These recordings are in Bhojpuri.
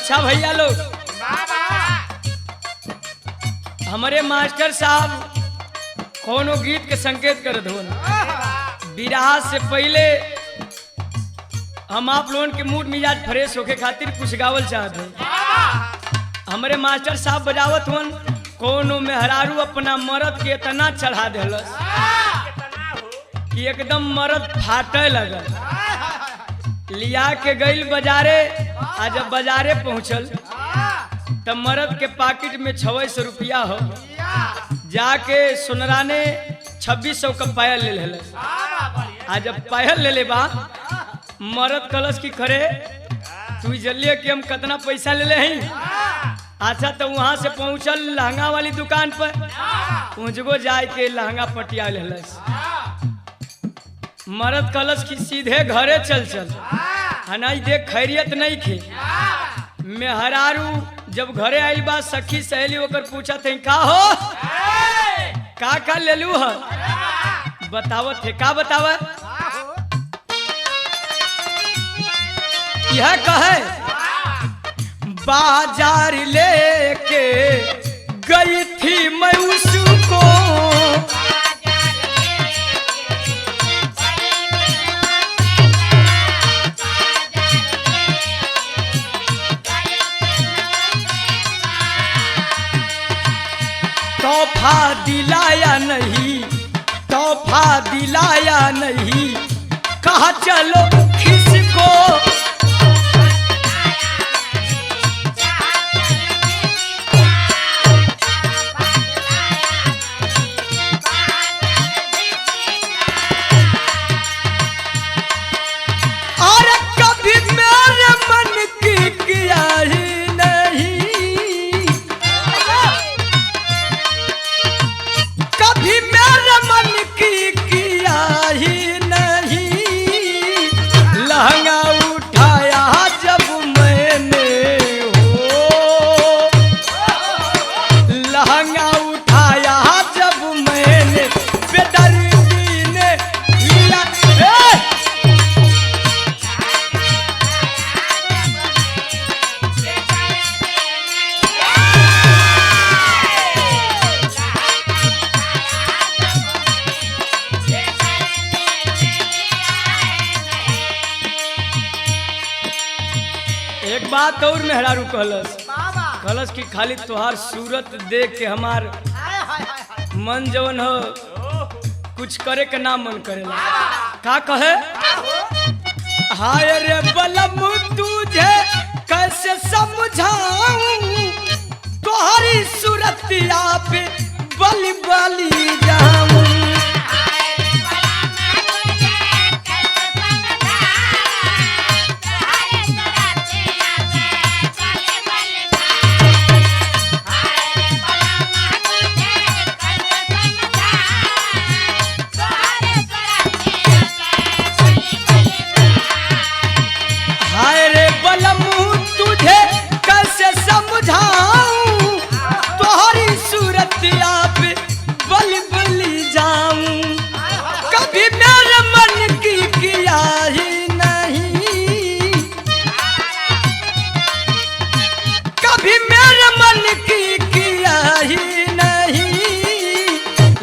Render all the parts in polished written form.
अच्छा भैया लोग, हमारे मास्टर साहब कोनो गीत के संकेत करत हो विराह से पहले हम आप लोगों के मूड मिजाज फ्रेश होके खातिर कुछ गावल चाहते हैं। हमारे मास्टर साहब बजावत हुन कोनो मेहरारू अपना मर्द के इतना चढ़ा देलस कि एकदम मर्द फाटे लगल। लिया के गईल बाजारे, आ जब बाजारे पहुंचल तब मर्द के पॉकेट में 2600 रुपया हो, जाके सुनरा ने 2600 का पायल ले लेलस। आ जब पायल ले ले बा मर्द कलश की करे तू जल्दी कि हम कितना पैसा ले ले हैं। अच्छा तो वहां से पहुंचल लहंगा वाली दुकान पर, पहुंचगो जाए के लहंगा पटिया लेलस। मर्द कलश की सीधे घरे चल हनाई देख खैरियत नहीं खे। मेहरारू जब घरे आइल बा सखी सहेली होकर पूछा थे का हो का ले लू है, बतावत थे का बतावत यह कहे बाजार लेके गई थी मैं उसको, तोहफा दिलाया नहीं, तोहफा दिलाया नहीं, कहा चलो किसको। और कभी मेरे मन की किया ही नहीं, कभी मेरे मन की किया ही नहीं, लहंगा उठाया जब मैंने हो, लहंगा उठाया जब मैंने बेदर्दी ने लिया। एक बात और मेहरारू कहलस कि खाली तोहार सूरत देख के हमार मन जवन हो कुछ करे के ना मन करेला। का कहे हाय रे बलम तुझे कैसे समझाऊं, तोहरी सूरतिया पे बली बली जाऊं।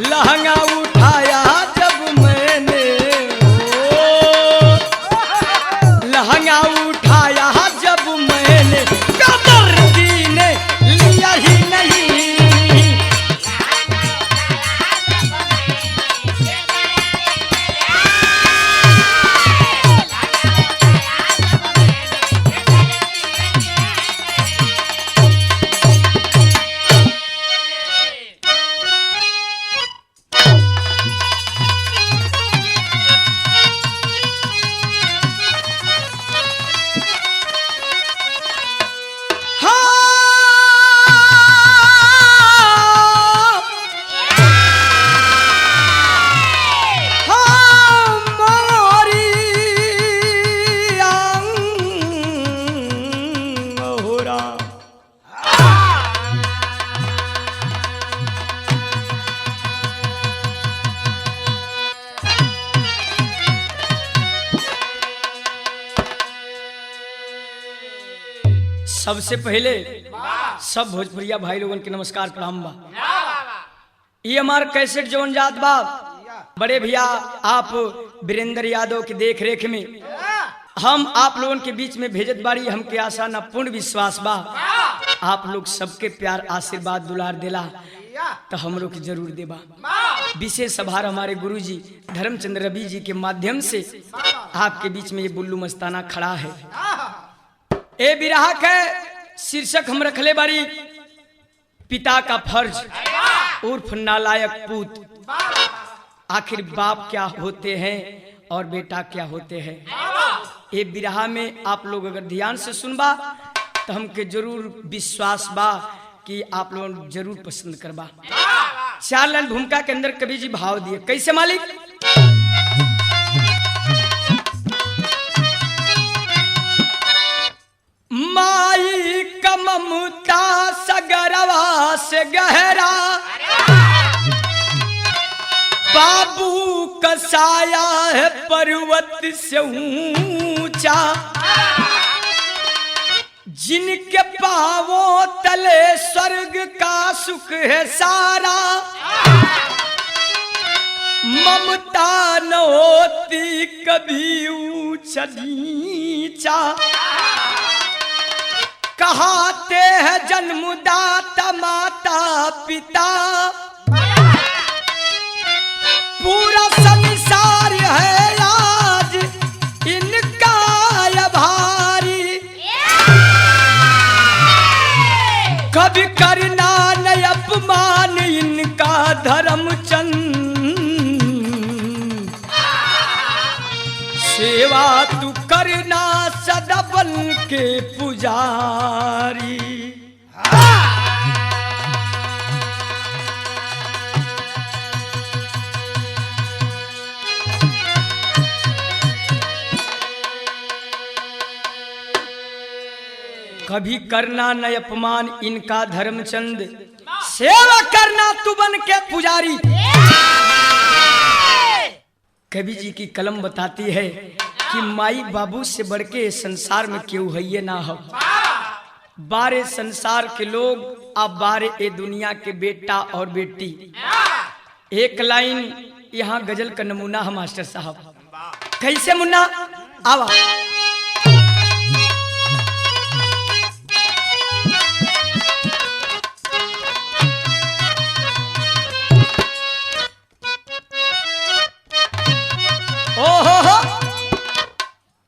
लहंगा उठाया जब मैंने हो, लहंगा उठाया जब मैंने बेदर्दी ने लिया ही नहीं। सबसे पहले सब भोजपुरिया भाई लोगन के नमस्कार प्रणाम बा। ये हमार कैसेट जवन जात बा बड़े भैया आप वीरेंद्र यादव की देख रेख में हम आप लोगन के बीच में भेजत बाड़ी। हमके आशा न पूर्ण विश्वास बा आप लोग सबके प्यार आशीर्वाद दुलार देला तो हम लोग जरूर देबा। विशेष आभार हमारे गुरुजी धर्मचंद्र रवि जी के माध्यम से आपके बीच में ये बुल्लू मस्ताना खड़ा है। ए बिरहा के शीर्षक हम रखले बारी पिता का फर्ज उर्फ नालायक पूत। आखिर बाप क्या होते हैं और बेटा क्या होते हैं। ये बिरहा में आप लोग अगर ध्यान से सुनबा तो हमके जरूर विश्वास बा कि आप लोग जरूर पसंद करबा। चार लाइन भूमिका के अंदर कवि जी भाव दिए कैसे मालिक। माई का ममता सगरवा से गहरा बाबू का साया है पर्वत से ऊंचा जिनके पावों तले स्वर्ग का सुख है सारा ममता न होती कभी ऊंचा नीचा कहाते हैं जन्मदाता माता पिता पूरा संसार है आज इनका आभारी कभी करना न अपमान इनका धर्मचंद सेवा तू करना सदा बन के पुजारी। कभी करना न अपमान इनका धर्मचंद सेवा करना तू बन के पुजारी। कवि जी की कलम बताती है कि माई बाबू से बढ़ के संसार में क्यों है ये ना हो। बारे संसार के लोग अब बारे ए दुनिया के बेटा और बेटी। एक लाइन यहाँ गजल का नमूना है मास्टर साहब कैसे मुन्ना आवा।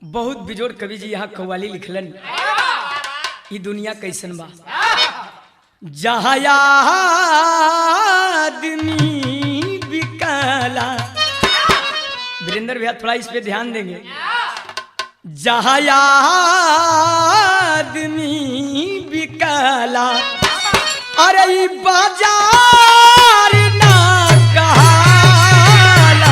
बहुत बिजोड़ कवि जी यहाँ कव्वाली लिखलन। ये दुनिया कैसन बा जहाँ आदमी बिकाला। वीरेंद्र भैया थोड़ा इस पे ध्यान देंगे। जहाँ आदमी बिकाला अरे बाजार ना कहाला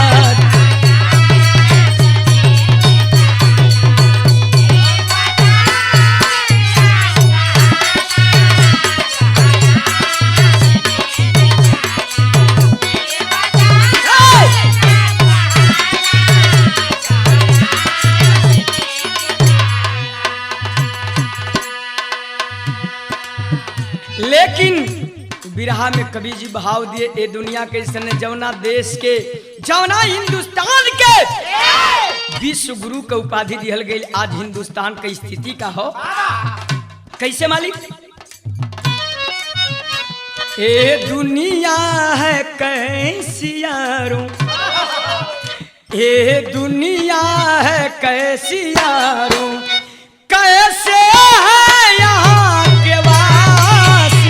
लेकिन बिरहा में कवि जी भाव दिए ए दुनिया के इसने जवना देश के जवना हिंदुस्तान के विश्व गुरु का उपाधि दिहल गई। आज हिंदुस्तान की स्थिति का हो कैसे मालिक। ए दुनिया है कैसी यारों ए दुनिया है कैसी यारों कैसे है यहाँ के वासी।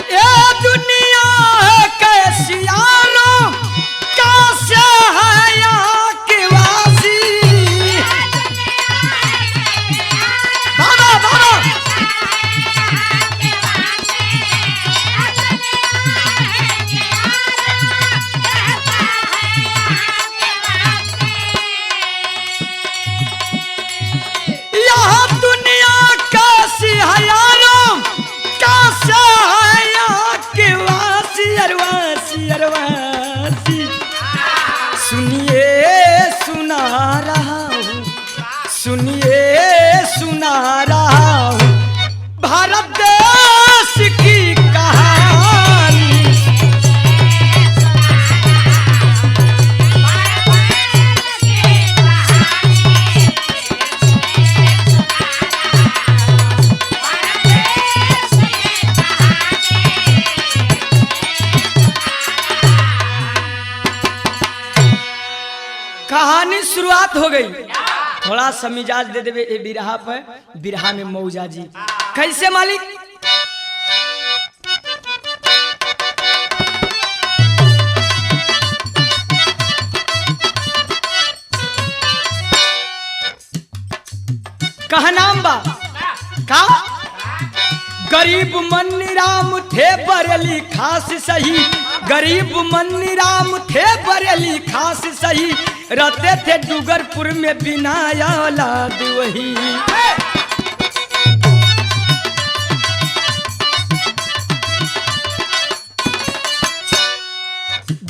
ये दुनिया है कैसी यारों कैसे शुरुआत हो गई। थोड़ा सा मिजाज दे देवे ए बिरहा पे, बिरहा में मौजा जी कैसे मालिक। कहा नाम बा का गरीब मन्नी राम थे बरेली खास सही, गरीब मन्नी राम थे बरेली खास सही, रहते थे डूगरपुर में बिना औलाद वही।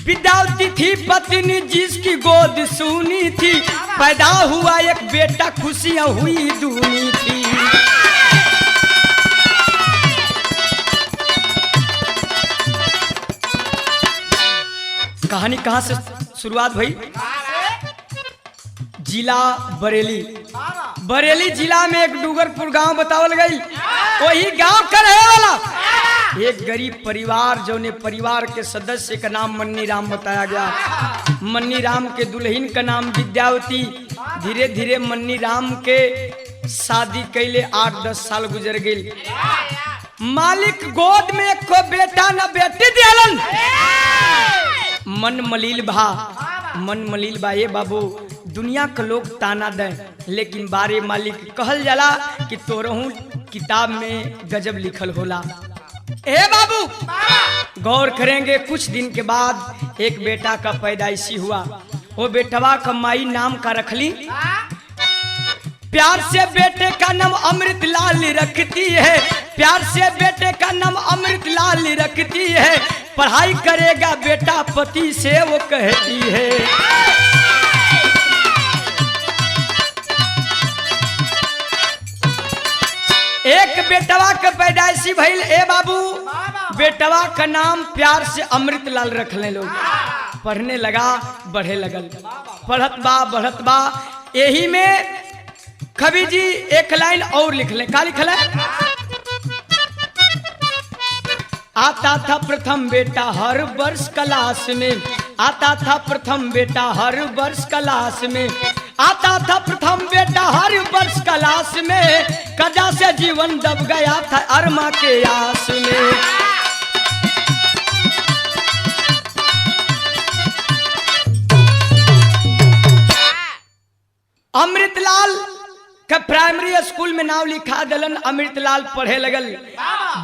विद्यावती थी पत्नी जिसकी गोद सूनी थी, पैदा हुआ एक बेटा खुशियां हुई दूनी थी। कहानी कहां से शुरुआत भई। जिला बरेली, बरेली जिला में एक डूगरपुर गांव बतावल गई। वही गांव का रहे वाला एक गरीब परिवार, जो ने परिवार के सदस्य का नाम मन्नी राम बताया गया। मन्नी राम के दुल्हन का नाम विद्यावती। धीरे धीरे मन्नी राम के शादी कैले 8-10 साल गुजर गई। मालिक गोद में एक बेटा न बेटी दिलन। मन मलिल भा, मन मलिल बा ये बाबू, दुनिया के लोग ताना दे, लेकिन बारे मालिक कहल जाला कि तोरहू किताब में गजब लिखल होला। ए बाबू गौर करेंगे, कुछ दिन के बाद एक बेटा का पैदाइशी हुआ। वो बेटवा का माई नाम का रखली, प्यार से बेटे का नाम अमृत लाल रखती है, प्यार से बेटे का नाम अमृत लाल रखती है, पढ़ाई करेगा बेटा पति से वो कहती है। एक बेटवा का पैदाइशी भइल। ए बाबू बेटवा का नाम प्यार से अमृत लाल रख ले लोग। पढ़ने लगा, बढ़े लगल, पढ़त बा। यही में कवि जी एक लाइन और लिख ले। का लिखल है? आता था प्रथम बेटा हर वर्ष क्लास में, आता था प्रथम बेटा हर वर्ष क्लास में, आता था प्रथम बेटा हर वर्ष क्लास में, कर्जा से जीवन दब गया था अरमा के आस में। अमृतलाल का प्राइमरी स्कूल में नाम लिखा दलन। अमृतलाल पढ़े लगल।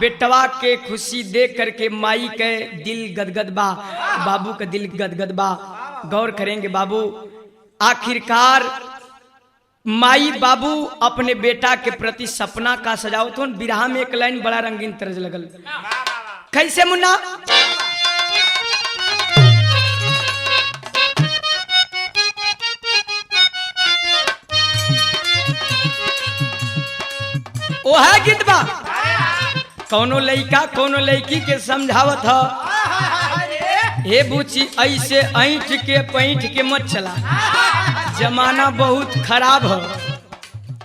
बेटवा के खुशी देख करके माई के दिल गदगद बा, बाबू का दिल गदगद बा। गौर करेंगे बाबू, आखिरकार माई बाबू अपने बेटा के प्रति सपना का सजावत हो। बिरहा में एक लाइन बड़ा रंगीन तर्ज लगल। कैसे मुन्ना? ओ है गीत बा, कौनो लइका कौनो लइकी के समझावत ह, हे बुची ऐसे ऐंठ के पैंठ के मत चला, जमाना बहुत खराब है।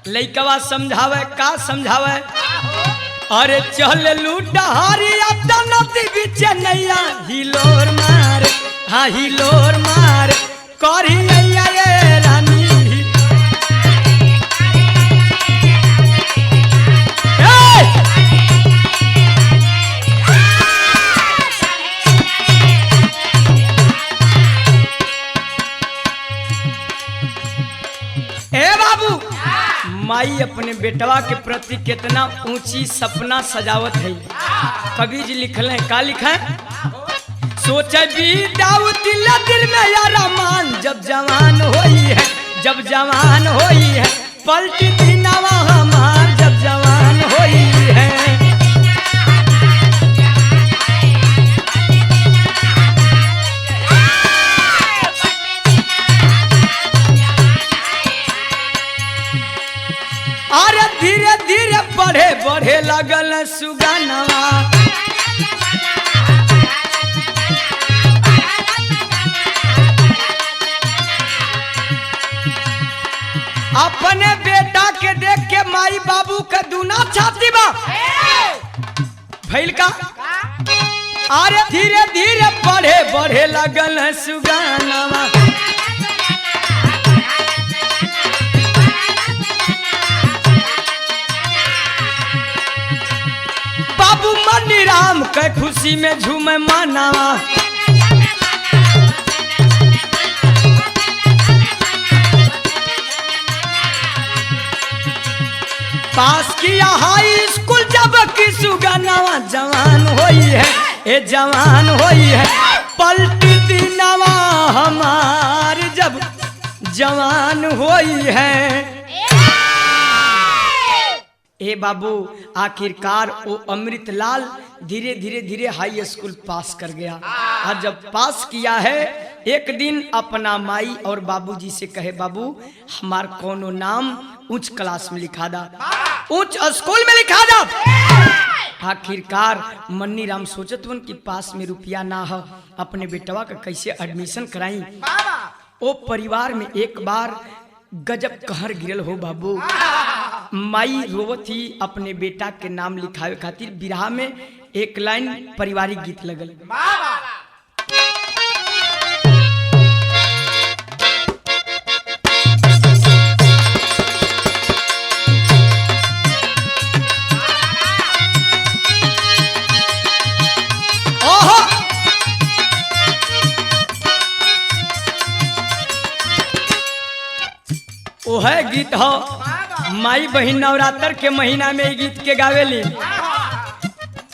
लइकवा समझावे, का समझावे? अरे चल लूटा हरिया नदी बीच नैया, हिलोर मार, हाँ हिलोर मार, करिया ये रानी। ए बाबू, माई अपने बेटवा के प्रति कितना ऊंची सपना सजावत है। कवि जी लिखल है, का लिखा है? सोचे विद्यावती दिल में यार मान, जब जवान होई है, जब जवान होई है, पलटी दिनावा हमार, जब जवान होई है। अरे धीरे धीरे बढ़े बढ़े लगल सुगनवा, अपने बेटा के देख के माई बाबू का दूना छाती बा भइल का। अरे धीरे धीरे बढ़े बढ़े लगल सुगनवा, बाबू मनी राम के खुशी में झूमे मानावा। पास किया हाई स्कूल जब की सुगनावा जवान होई है, ए जवान होई है, पलटी दिनवा हमार जब जवान होई है। ए बाबू आखिरकार वो अमृतलाल धीरे धीरे धीरे हाई स्कूल पास कर गया। और जब पास किया है एक दिन अपना माई और बाबूजी से कहे बाबू हमार कोनो नाम उच्च क्लास में लिखा दा, उच्च स्कूल में लिखा दा। आखिरकार मन्नी राम सोचत उन कि पास में रुपया ना हो, अपने बेटवा का कैसे एडमिशन कराई। ओ परिवार में एक बार गजब कहर गिरल हो बाबू। माई रोवत ही अपने बेटा के नाम लिखावे खातिर बिरहा में एक लाइन पारिवारिक गीत लगल। ओ है गीत हो माई बहिन नवरात्र के महीना में गीत के गावेली।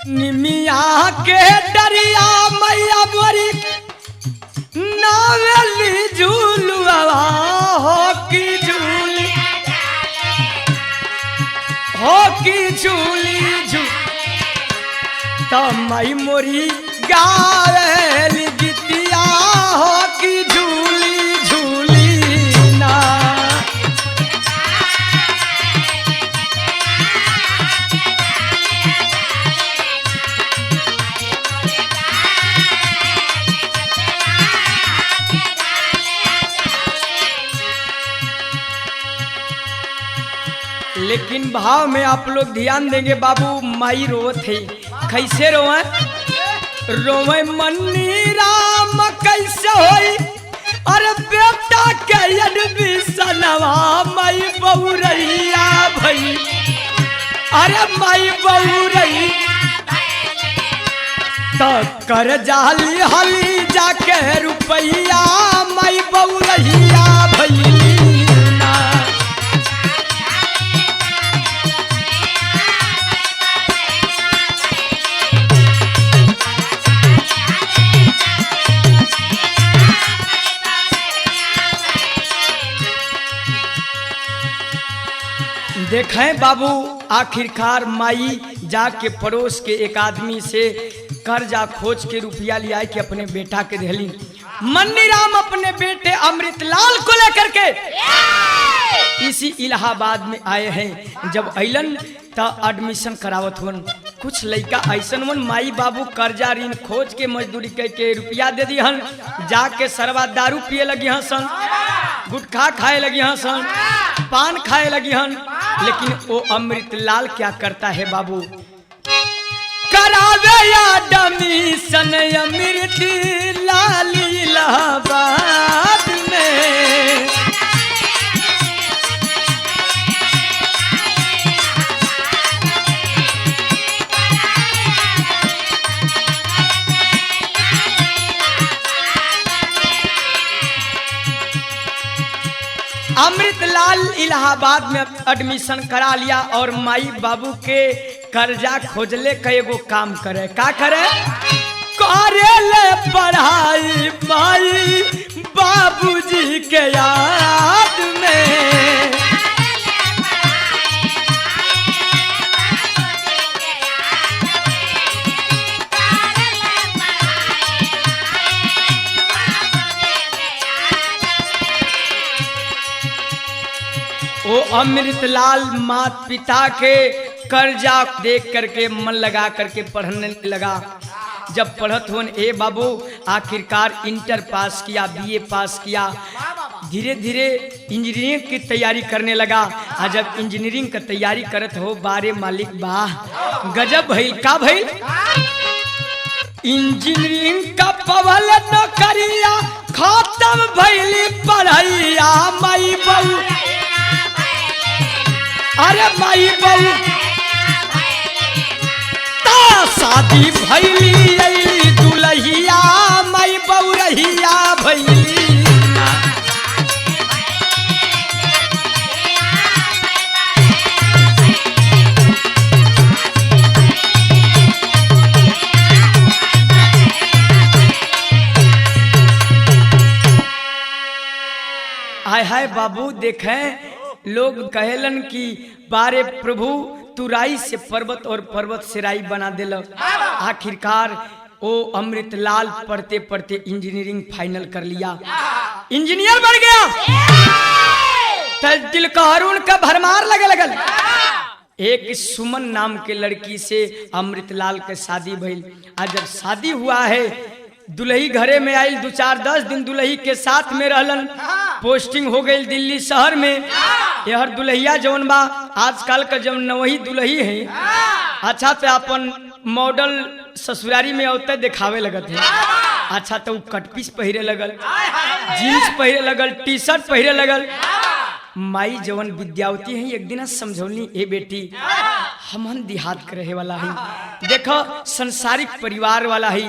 निमिया के डरिया मैया मोरी नावेली झूलुआ हो की झूली, हो की झूली झूल तो माई मोरी गावेली गीतिया हो की झूली झूली ना। लेकिन भाव में आप लोग ध्यान देंगे बाबू माई रोवत है, कैसे रोवे? रोवे मन्नी राम कैसे होई, अरे बेटा के एडमिशनवा माई बहू रहिया भई, अरे माई बहू रही तो कर जाली हली जाके रुपैया माई बहू रहिया भई। देखें बाबू आखिरकार माई जाके पड़ोस के एक आदमी से कर्जा खोज के रुपया लिया कि अपने बेटा के देली। मन्नी राम अपने बेटे अमृतलाल को लेकर के इसी इलाहाबाद में आए हैं। जब अलन तो एडमिशन करावत हुन, कुछ लड़का ऐसन हुन माई बाबू कर्जा ऋण खोज के मजदूरी के रुपया दे दी हन, जाके सरवा दारू पिए लगी हन सन, गुटखा खाए लगी हन सन, पान खाए लगी हन। लेकिन वो अमृतलाल क्या करता है बाबू, करावे एडमिशन अमृतलाल इलाहाबाद में। अमृतलाल इलाहाबाद में एडमिशन करा लिया और माई बाबू के कर्जा खोजले का एगो काम करे, का करे? करे ले पढ़ाई माई बाबूजी के याद में। वो अमृतलाल माता पिता के कर्जा देख करके मन लगा करके पढ़ने लगा। जब पढ़त होन ए बाबू आखिरकार इंटर पास किया, बीए पास किया, धीरे धीरे इंजीनियरिंग की तैयारी करने लगा। और जब इंजीनियरिंग की तैयारी करत हो बारे मालिक वाह गजब भइल, का भइल? इंजीनियरिंग का पवल नौकरिया खत्म भइली पढ़ाइया माई बहू, अरे माई बहू शादी भैली अइली दुलहिया मई बौरहिया भैली हाय हाय बाबू देखें लोग कहेलन कि बारे प्रभु तू राई से पर्वत और पर्वत से राई बना दिलक। आखिरकार ओ अमृतलाल पढ़ते पढ़ते इंजीनियरिंग फाइनल कर लिया, इंजीनियर बन गया। तब दिल का अरुण का भरमार लगे लगल। एक सुमन नाम के लड़की से अमृतलाल के शादी भइल। आज जब शादी हुआ है दुल्ही घरे में आई, 2-4-10 दिन दुल्ही के साथ में रहलन। पोस्टिंग हो गई दिल्ली शहर में। यह दुल्हिया जौन बा आजकल का जब नवही दुल्ही है अच्छा तो अपन मॉडल ससुरारी में औते दिखावे लगत है। अच्छा तो कटपीस पहिरे लगल, जीन्स पहिरे लगल, टी शर्ट पहिरे लगल। माई जवन विद्यावती है एक दिन समझौली ए बेटी हमन देहात के रहे वाला है, देखो संसारिक परिवार वाला है,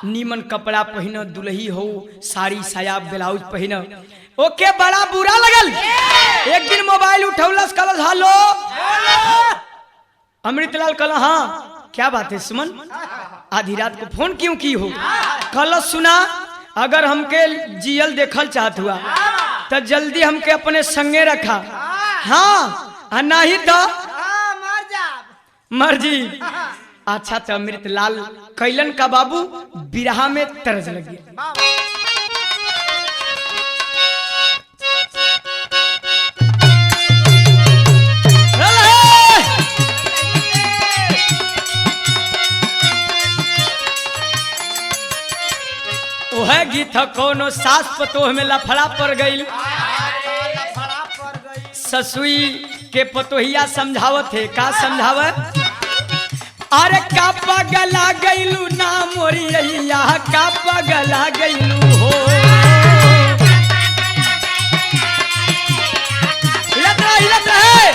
नीमन कपड़ा पहन दुल्ही हो साड़ी साया ब्लाउज पहन। ओके बड़ा बुरा लगल। एक दिन मोबाइल उठौलस कलस हेलो अमृतलाल कल हाँ क्या बात है सुमन आधी रात को फोन क्यों की हो? कलस सुना अगर हमके जियल देखल चाहत हुआ तो जल्दी हमके अपने संगे रखा, हाँ नहीं तो मर्जी। अच्छा तो अमृतलाल कैलन का बाबू बिरहा में तरस लगी। वह गीत कोनो सास पतोह में लफड़ा पड़ गई। ससुई के पतोहिया समझावत है, का समझावत? अरे का पगला गईलू ना मोरिया, का पगला गईलू हो। हिलत रहे।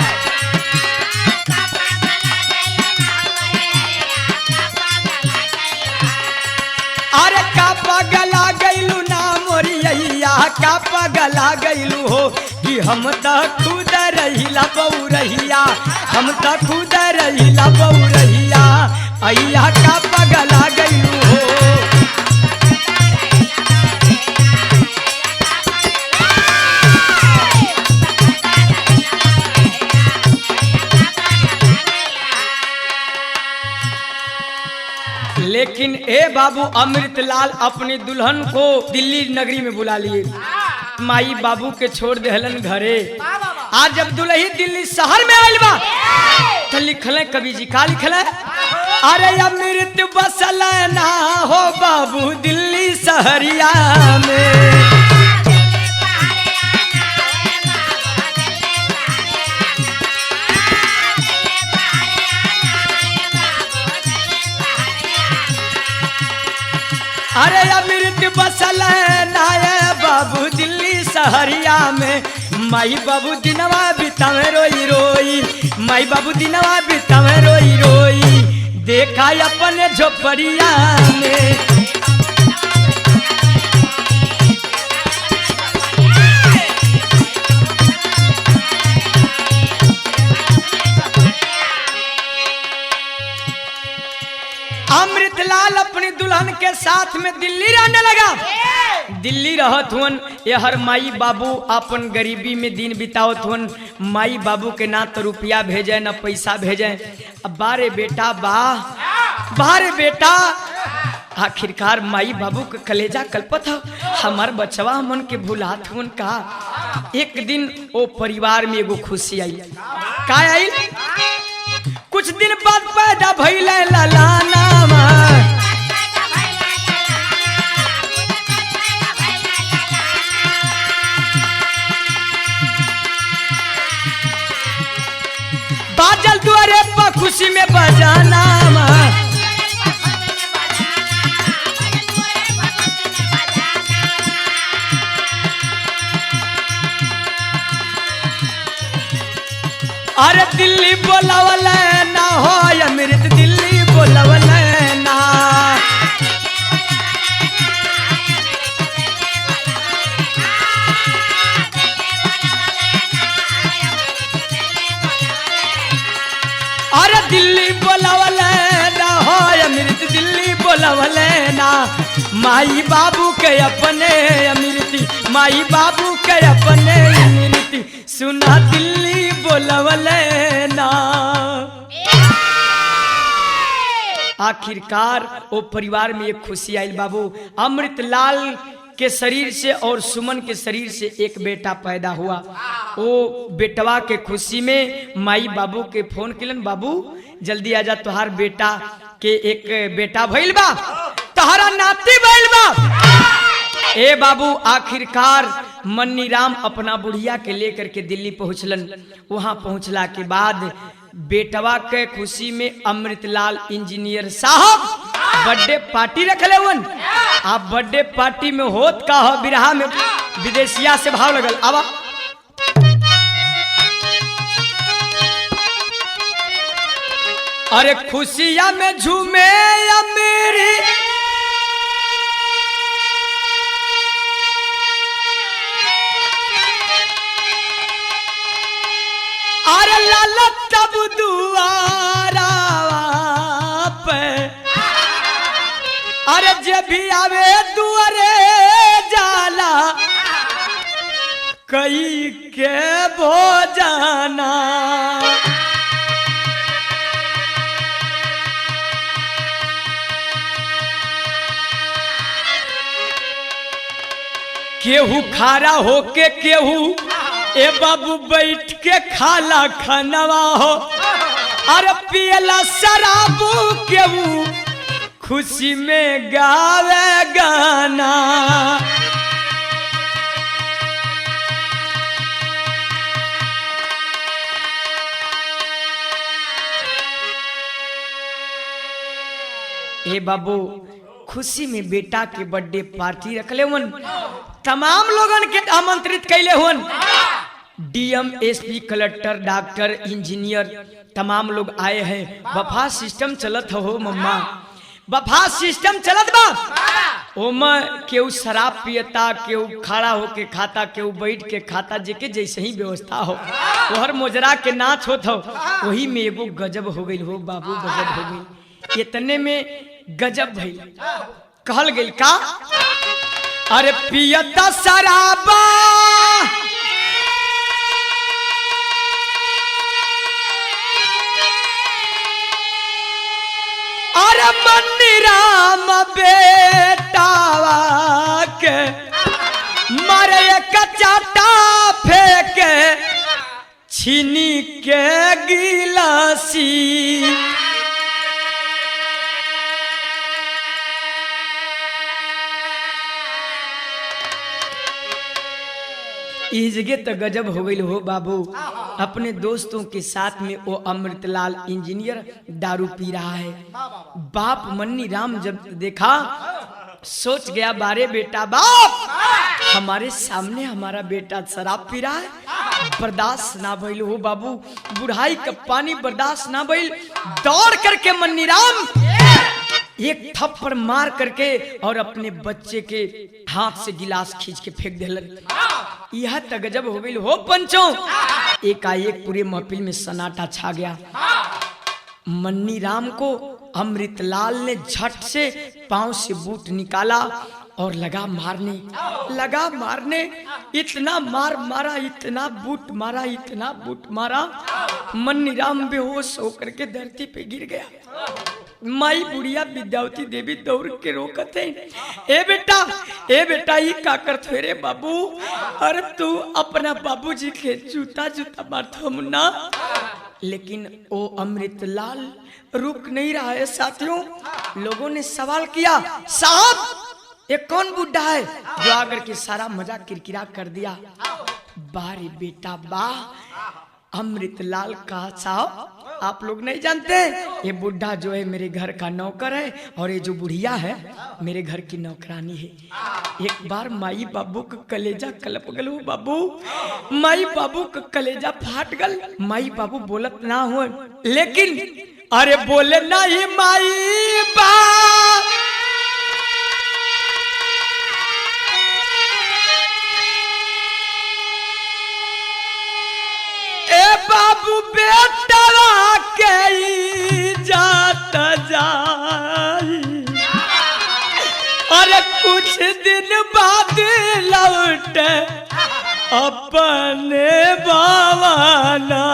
अरे का पगला गईलू ना मोरिया, का पगला गईलू हो कि हम तो खुद रहिला बौरहिया, हम तो खुद रहिला बौरहिया, अय्या का पगला गईलू हो। लेकिन ए बाबू अमृतलाल अपनी दुल्हन को दिल्ली नगरी में बुला लिए, माई बाबू के छोड़ देहलन घरे। आज जब दुल्ही दिल्ली शहर में आइल बा तो लिखल कवि जी का लिखल? अरे अमृत बसल ना हो बाबू दिल्ली शहरिया में। अरे अमृत बसल नाये बाबू दिल्ली शहरिया में। माई बाबू दिनवा बितावे रोई रोई, माई बाबू दिनवा बितावे रोई रोई, देखा अपने झोपड़िया में। अमृतलाल अपनी दुल्हन के साथ में दिल्ली रहने लगा। दिल्ली रहत हुन यहर माई बाबू अपन गरीबी में दिन बितावत हुन। माई बाबू के ना तो रुपया भेजे ना पैसा भेजे। अब बारे बेटा बारे बेटा आखिरकार माई बाबू के कलेजा कल्पत है, हमार बचवा हमन के भुलात हुन का। एक दिन ओ परिवार में एगो खुशी आई। का आई? कुछ दिन बाद पैदा भइले ललाना। बाजल दुआरे पर खुशी में बजाना। अरे दिल्ली बोलावल ना हो अमृत दिल्ली बोल माई बाबू के अपने अमृति, माई बाबू के अपने अमृति, सुना दिल्ली बोलवले ना। आखिरकार वो परिवार में एक खुशी आई बाबू। अमृतलाल के शरीर से और सुमन के शरीर से एक बेटा पैदा हुआ। वो बेटवा के खुशी में माई बाबू के फोन किलन, बाबू जल्दी आजा, तुहार बेटा के एक बेटा भइल बा, तुहारा नाती भइल बा। ए बाबू आखिरकार मन्नी राम अपना बुढ़िया के लेकर के दिल्ली पहुंचलन। वहां पहुंचला के बाद बेटवा के खुशी में अमृतलाल इंजीनियर साहब बर्थडे पार्टी रखले हुन। आप बर्थडे पार्टी में होत का हो, बिरहा में विदेशिया से भाव लगल। आवा अरे खुशिया में झूमे मेरी अरे लाल तब दुआरा पे, अरे जब भी आवे दुआरे जाला कई के भोजाना। केहू खारा होके केहू ए बाबू बैठ के खाला खानवा हो, अरे पियला शराबू केहू खुशी में गावे गाना। ए बाबू खुशी में बेटा के बर्थडे पार्टी रखले हुन, तमाम लोगन के आमंत्रित कैले हुन। DM, SP, collector, doctor, engineer तमाम लोग आए हैं। बफा सिस्टम चलत हो मम्मा, बफा सिस्टम चलत बा। ओमा केहू शराब पियता, केहू खड़ा होके खाता, केहू बैठ के खाता, जेके जैसे ही व्यवस्था हो। ओहर मोजरा के नाच होत हो, वही में एगो गजब हो गई हो बाबू, गजब हो गई। इतने में गजब भइल, कहल गइल का, अरे पियता शराबा अरे मन्नी राम बेटावा के मारे कचाटा फेंके छीनी के गिलासी। इस जगह तो गजब हो गई हो बाबू। अपने दोस्तों के साथ में वो अमृतलाल इंजीनियर दारू पी रहा है। बाप मन्नी राम जब देखा सोच गया, बारे बेटा बाप, हमारे सामने हमारा बेटा शराब पी रहा है, बर्दाश्त ना भइल हो बाबू, बुढ़ाई का पानी बर्दाश्त ना भइल। दौड़ करके मन्नी राम एक थप्पड़ मार करके और अपने बच्चे के हाथ से गिलास खींच के फेंक दिलन। यह तो गजब हो गई हो पंचों। एकाएक पूरे महफिल में सन्नाटा छा गया। मन्नी राम को अमृतलाल ने झट से पांव से बूट निकाला और लगा मारने। इतना मार मारा, इतना बूट मारा, इतना बूट मारा, मन्नी राम बेहोश होकर के धरती पे गिर गया। माई बुढ़िया विद्यावती देवी दौड़ के रोकत है, ए बेटा ये का करत रे बाबू, अरे तू अपना बाबूजी के जूता मारत हम ना। लेकिन वो अमृतलाल रुक नहीं रहा है साथियों। लोगों ने सवाल किया, साहब ये कौन बुढ़ा है जो आकर के सारा मजाक किरकिरा कर दिया। बारे बेटा बा, अमृतलाल का साहब आप लोग नहीं जानते, ये बुढ़ा जो है मेरे घर का नौकर है और ये जो बुढ़िया है मेरे घर की नौकरानी है। एक बार माई बाबू का कलेजा कलप गल बाबू, माई बाबू का कलेजा फाट गल। माई बाबू बोलत ना हो, लेकिन अरे बोले नहीं माई बा, बाबू बेटा के जात जाई कुछ दिन बाद लौट अपने बावाना।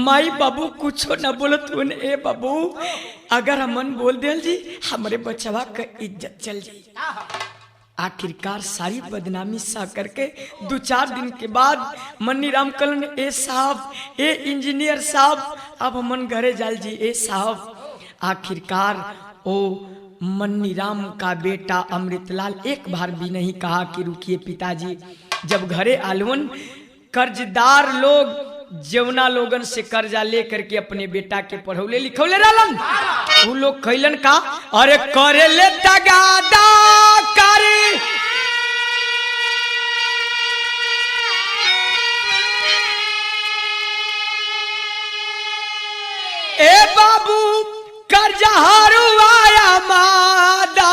माई बाबू कुछ न बोलत उन ए बाबू अगर हमन बोल दिल जी हमारे बचवा का इज्जत चल जाई। आखिरकार सारी बदनामी सा करके 2-4 दिन के बाद मन्नी राम कलन ए साहब ए इंजीनियर साहब अब हमन घरे जाल जी ए साहब। आखिरकार ओ मन्नी राम का बेटा अमृतलाल एक बार भी नहीं कहा कि रुकिए पिताजी। जब घरे आलवन कर्जदार लोग जवना लोगन से कर्जा ले करके अपने बेटा के पढ़ौले लिखौले रहलन वो लोग कैलन का अरे करे ले तगादा करे ए बाबू कर्जा हारू आया मादा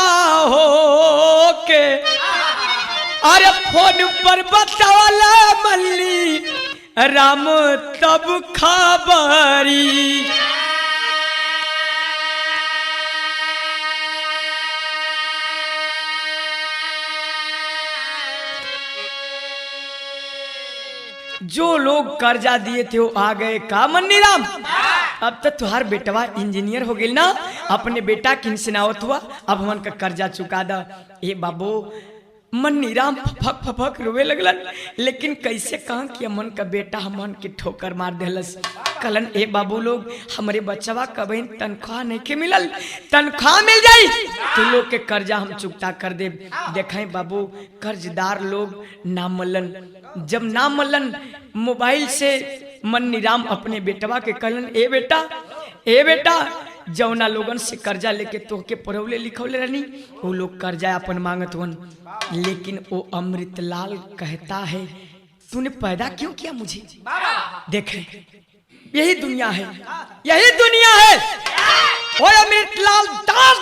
हो के अरे फोन पर बतावला मल्ली राम तब खबरी। जो लोग कर्जा दिए थे वो आ गए का मन्नी राम अब तो तुहार बेटवा इंजीनियर हो गई ना अपने बेटा किन सुनावत हुआ अब हमन का कर्जा चुका दा। ए बाबू मन्नी राम फफक फफक रोवे लगलन लेकिन कैसे कहा कि अमन का बेटा हमन के ठोकर मार देलस। कलन ए बाबू लोग हमारे बच्चवा कब तनख्वाह नहीं के मिलल तनख्वाह मिल जाई तो लोग के कर्जा हम चुकता कर दे। देखें बाबू कर्जदार लोग ना मलन जब ना मलन मोबाइल से मन्नी राम अपने बेटवा के कलन ए बेटा जौना लोगन से कर्जा लेके तोहके पढ़ौले लिखौले रहनी वो लोग कर्जा अपन मांगत वन लेकिन वो अमृतलाल कहता है तूने पैदा क्यों किया मुझे। देखे यही दुनिया है वो अमृतलाल डांट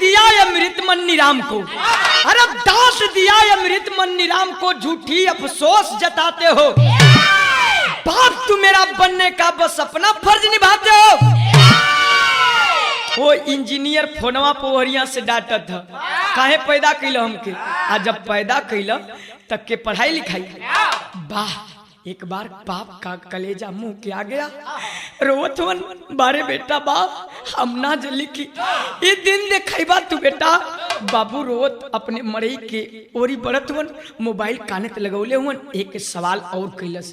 दिया अमृत मन्नी राम को। अरे डांट दिया अमृत मन्नी राम को झूठी अफसोस जताते हो बाप तू मेरा बनने का बस अपना फर्ज निभाते हो। वो इंजीनियर फोनवा पोहरिया से डांटा था काहे पैदा कैल हमके आ जब पैदा कैल तब के पढ़ाई लिखाई वाह एक बार बाप का कलेजा मुंह के आ गया रोवत वन बारे बेटा बाप हम ना जल्दी की ये दिन देखेबा तू बेटा बाबू रोवत अपने मरई के ओरी बरत वन मोबाइल काने ते लगौले हुन एक सवाल और कैलस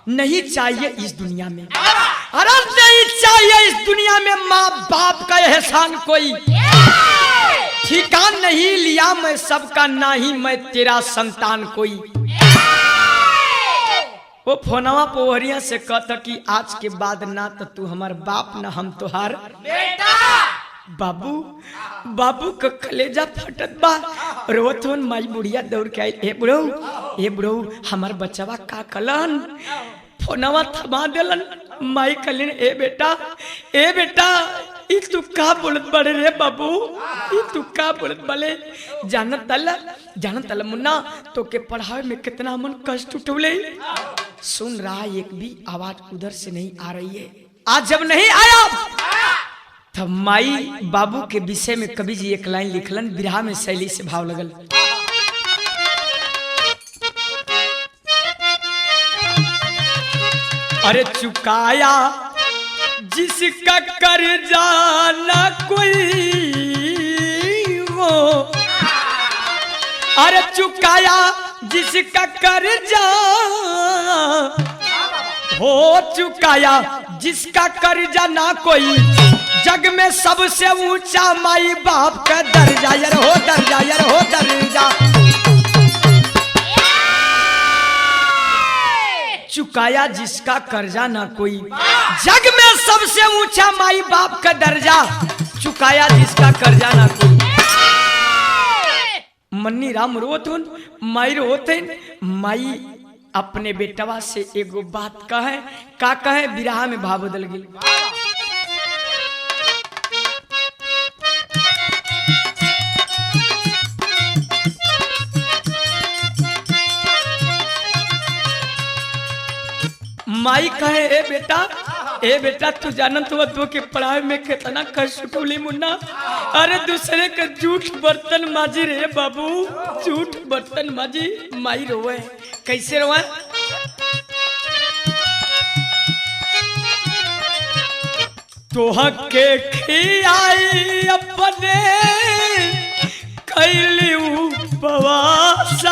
नहीं चाहिए इस दुनिया में अरे नहीं चाहिए इस दुनिया में माँ बाप का एहसान कोई ठिकान नहीं लिया मैं सबका ना ही मैं तेरा संतान कोई। वो फोनवा पोहरिया से कहता कि आज के बाद ना तो तू हमार बाप ना हम तुहार बेटा। बाबू का कलेजा फटत बा रोत होन माई बुढ़िया दौड़ के आई ए बुढ़ऊ हमार बच्चवा का कलन फोनवा थमा देलन माई कलिन ए बेटा ई तू का बोलत बड़े रे बाबू ई तू का बोलत बले जानत तल मुन्ना तो के पढ़ाई में कितना मन कष्ट उठौले सुन रहा एक भी आवाज उधर से नहीं आ रही है। आज जब नहीं आया तब माई बाबू के विषय में कवि जी एक लाइन लिखलन बिरहा में शैली से भाव लगल अरे चुकाया जिसका कर्जा ना कोई हो अरे चुकाया जिसका कर्जा हो चुकाया जिसका कर्जा ना कोई जग में सबसे ऊंचा माई बाप का दर्जा यार हो दर्जा चुकाया जिसका कर्जा ना कोई जग में सबसे ऊंचा माई बाप का दर्जा चुकाया जिसका कर्जा ना कोई। मन्नी राम रोतन माई रोतन माई अपने बेटवा से एगो बात कहे बिरहा में भाव बदल गई माई कहे ए बेटा तू जानत हुआ तो के पढ़ाई में कितना कष्ट कुली मुन्ना। अरे दूसरे के झूठ बर्तन माजी रे बाबू, झूठ बर्तन माजी। माई रोवे, कैसे रोवे? तोह के खियाई अपने कैली उपवास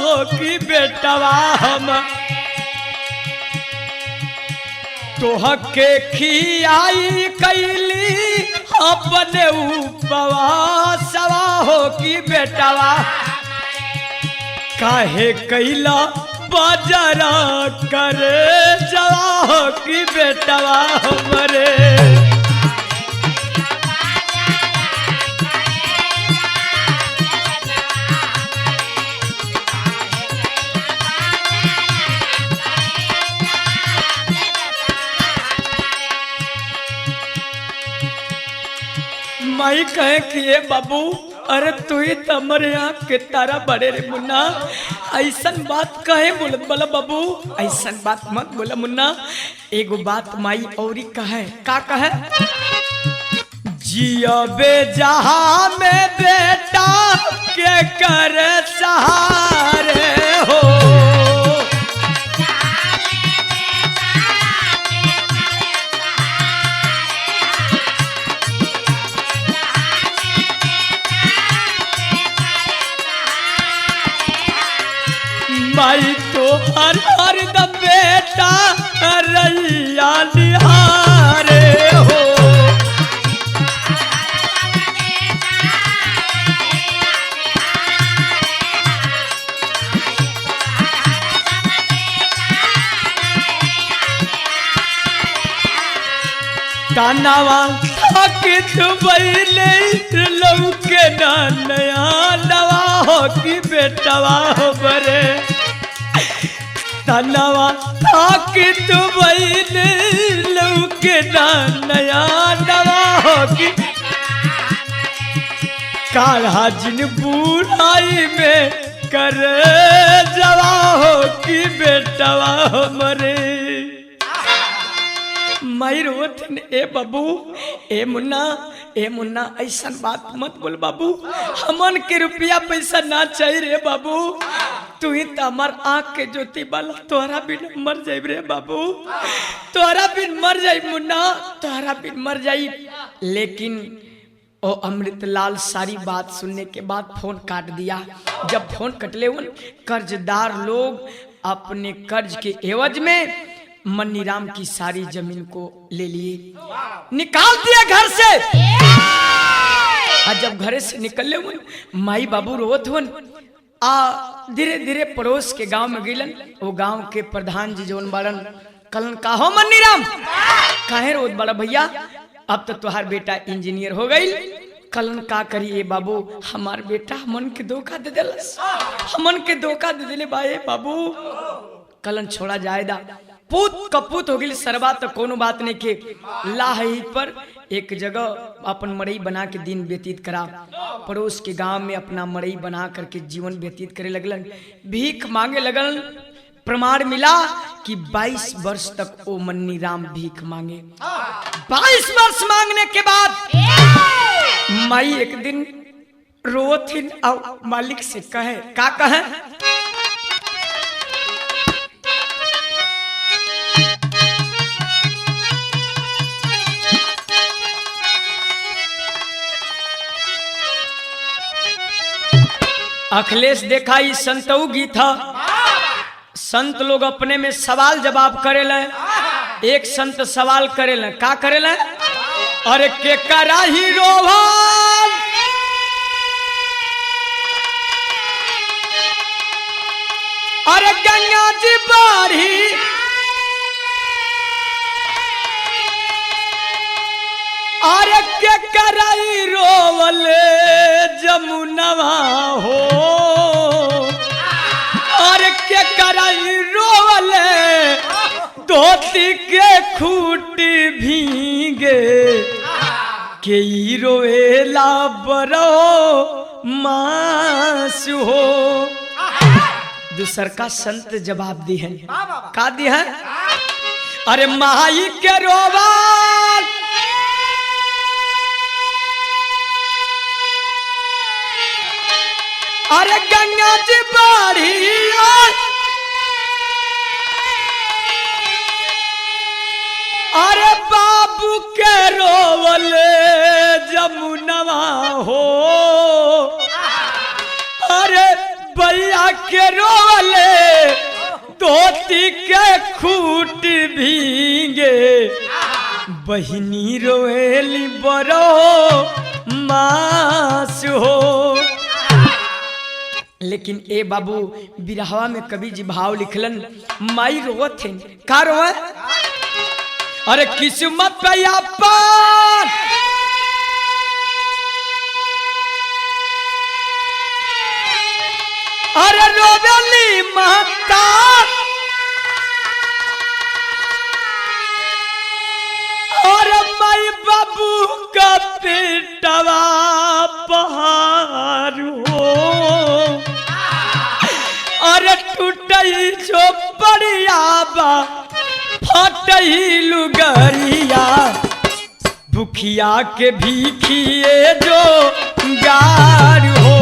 हो कि बेटवा हम तोह के खियाई कैली अपने उपवास हो कि बेटवा काहे कैला बाजारा करे जवा हो कि बेटवा हमरे। माई कहे कि ये बाबू अरे तू ही तो हमारे यहाँ के तारा बड़े रे मुन्ना, ऐसा बात कहे बोलत बोला बाबू, ऐसा बात मत बोला मुन्ना। एगो बात माई औरी कहे, का कहे? जिया बे जहाँ में बेटा के कर सहारे हो, माई तो हर दम बेटा रैया निहारे हो। तानावा थकित बैले लौके ना नया नवा हो कि बेटवा हो बरे। तनवा थकित बैले लौके ना नया नवा हो कि काढ़ा जिन बुढ़ाई में करे जवा हो कि बेटवा हो मरे। माई रोत ए बाबू ए मुन्ना ऐसा बात मत बोल बाबू, हमन के रुपया पैसा ना चाहिए रे बाबू, तू ही तो हमार आँख के ज्योति बाला, तोहरा बिन मर जाई रे बाबू, तोहरा बिन मर जाई मुन्ना, तोहरा बिन मर जाई। लेकिन ओ अमृतलाल सारी बात सुनने के बाद फोन काट दिया। जब फोन कटले उन कर्जदार लोग अपने कर्ज के एवज में मन्नीराम की सारी जमीन को ले लिए, निकाल दिया घर से। जब घरे से निकले हुन माई बाबू रोत हुन। धीरे धीरे पड़ोस के गांव में गिलन। वो गांव के प्रधान जी जोन बाड़न कलन का हो मन्नीराम काहे रोत बड़ा भैया, अब तो तुहार बेटा इंजीनियर हो गई, कलन का करिए बाबू, हमार बेटा हमन के धोखा दे दिलस, हमन के धोखा दे दिले बाए बाबू, कलन छोड़ा जायदा। पूत कपूत हो गई सरबा तो कोनो बात नहीं के लाही पर एक जगह अपन मड़ई बना के दिन व्यतीत करा। पड़ोस के गांव में अपना मड़ई बना करके जीवन व्यतीत करे लगलन, भीख मांगे लगलन। प्रमाण मिला कि 22 वर्ष तक वो मन्नीराम भीख मांगे। 22 वर्ष मांगने के बाद माई एक दिन रोथिन और मालिक से कहे, का कहे? अखिलेश देखा ही संतऊ गीत था। संत लोग अपने में सवाल जवाब करेले। एक संत सवाल करेले, का करेले? अरे के करा ही रोहन अरे गंगा जी बारी अरे के कराई रोवले जमुनवा हो, अरे के कराई रोवले धोती के खूटी भीगे के रोएला बरो मास हो। दूसर का संत जवाब दी है, का दी है? अरे माई के रोवल अरे गंगा जी बाड़ी अरे बाबू के रोवले जमुनवा हो अरे भैया के रोवले धोती के खूट भींगे बहिनी रोएली बरो मास हो। लेकिन ए बाबू बिरहवा में कवि जी भाव लिखलन माई रोवत थे का रोवे अरे किस्मत पे अपन अरे रोवेली माता और माई बाबू का पेटवा पहाड़ हो अरे टूटई झोपड़िया बा फटई लुगरिया भूखिया के भीखिए जो गार हो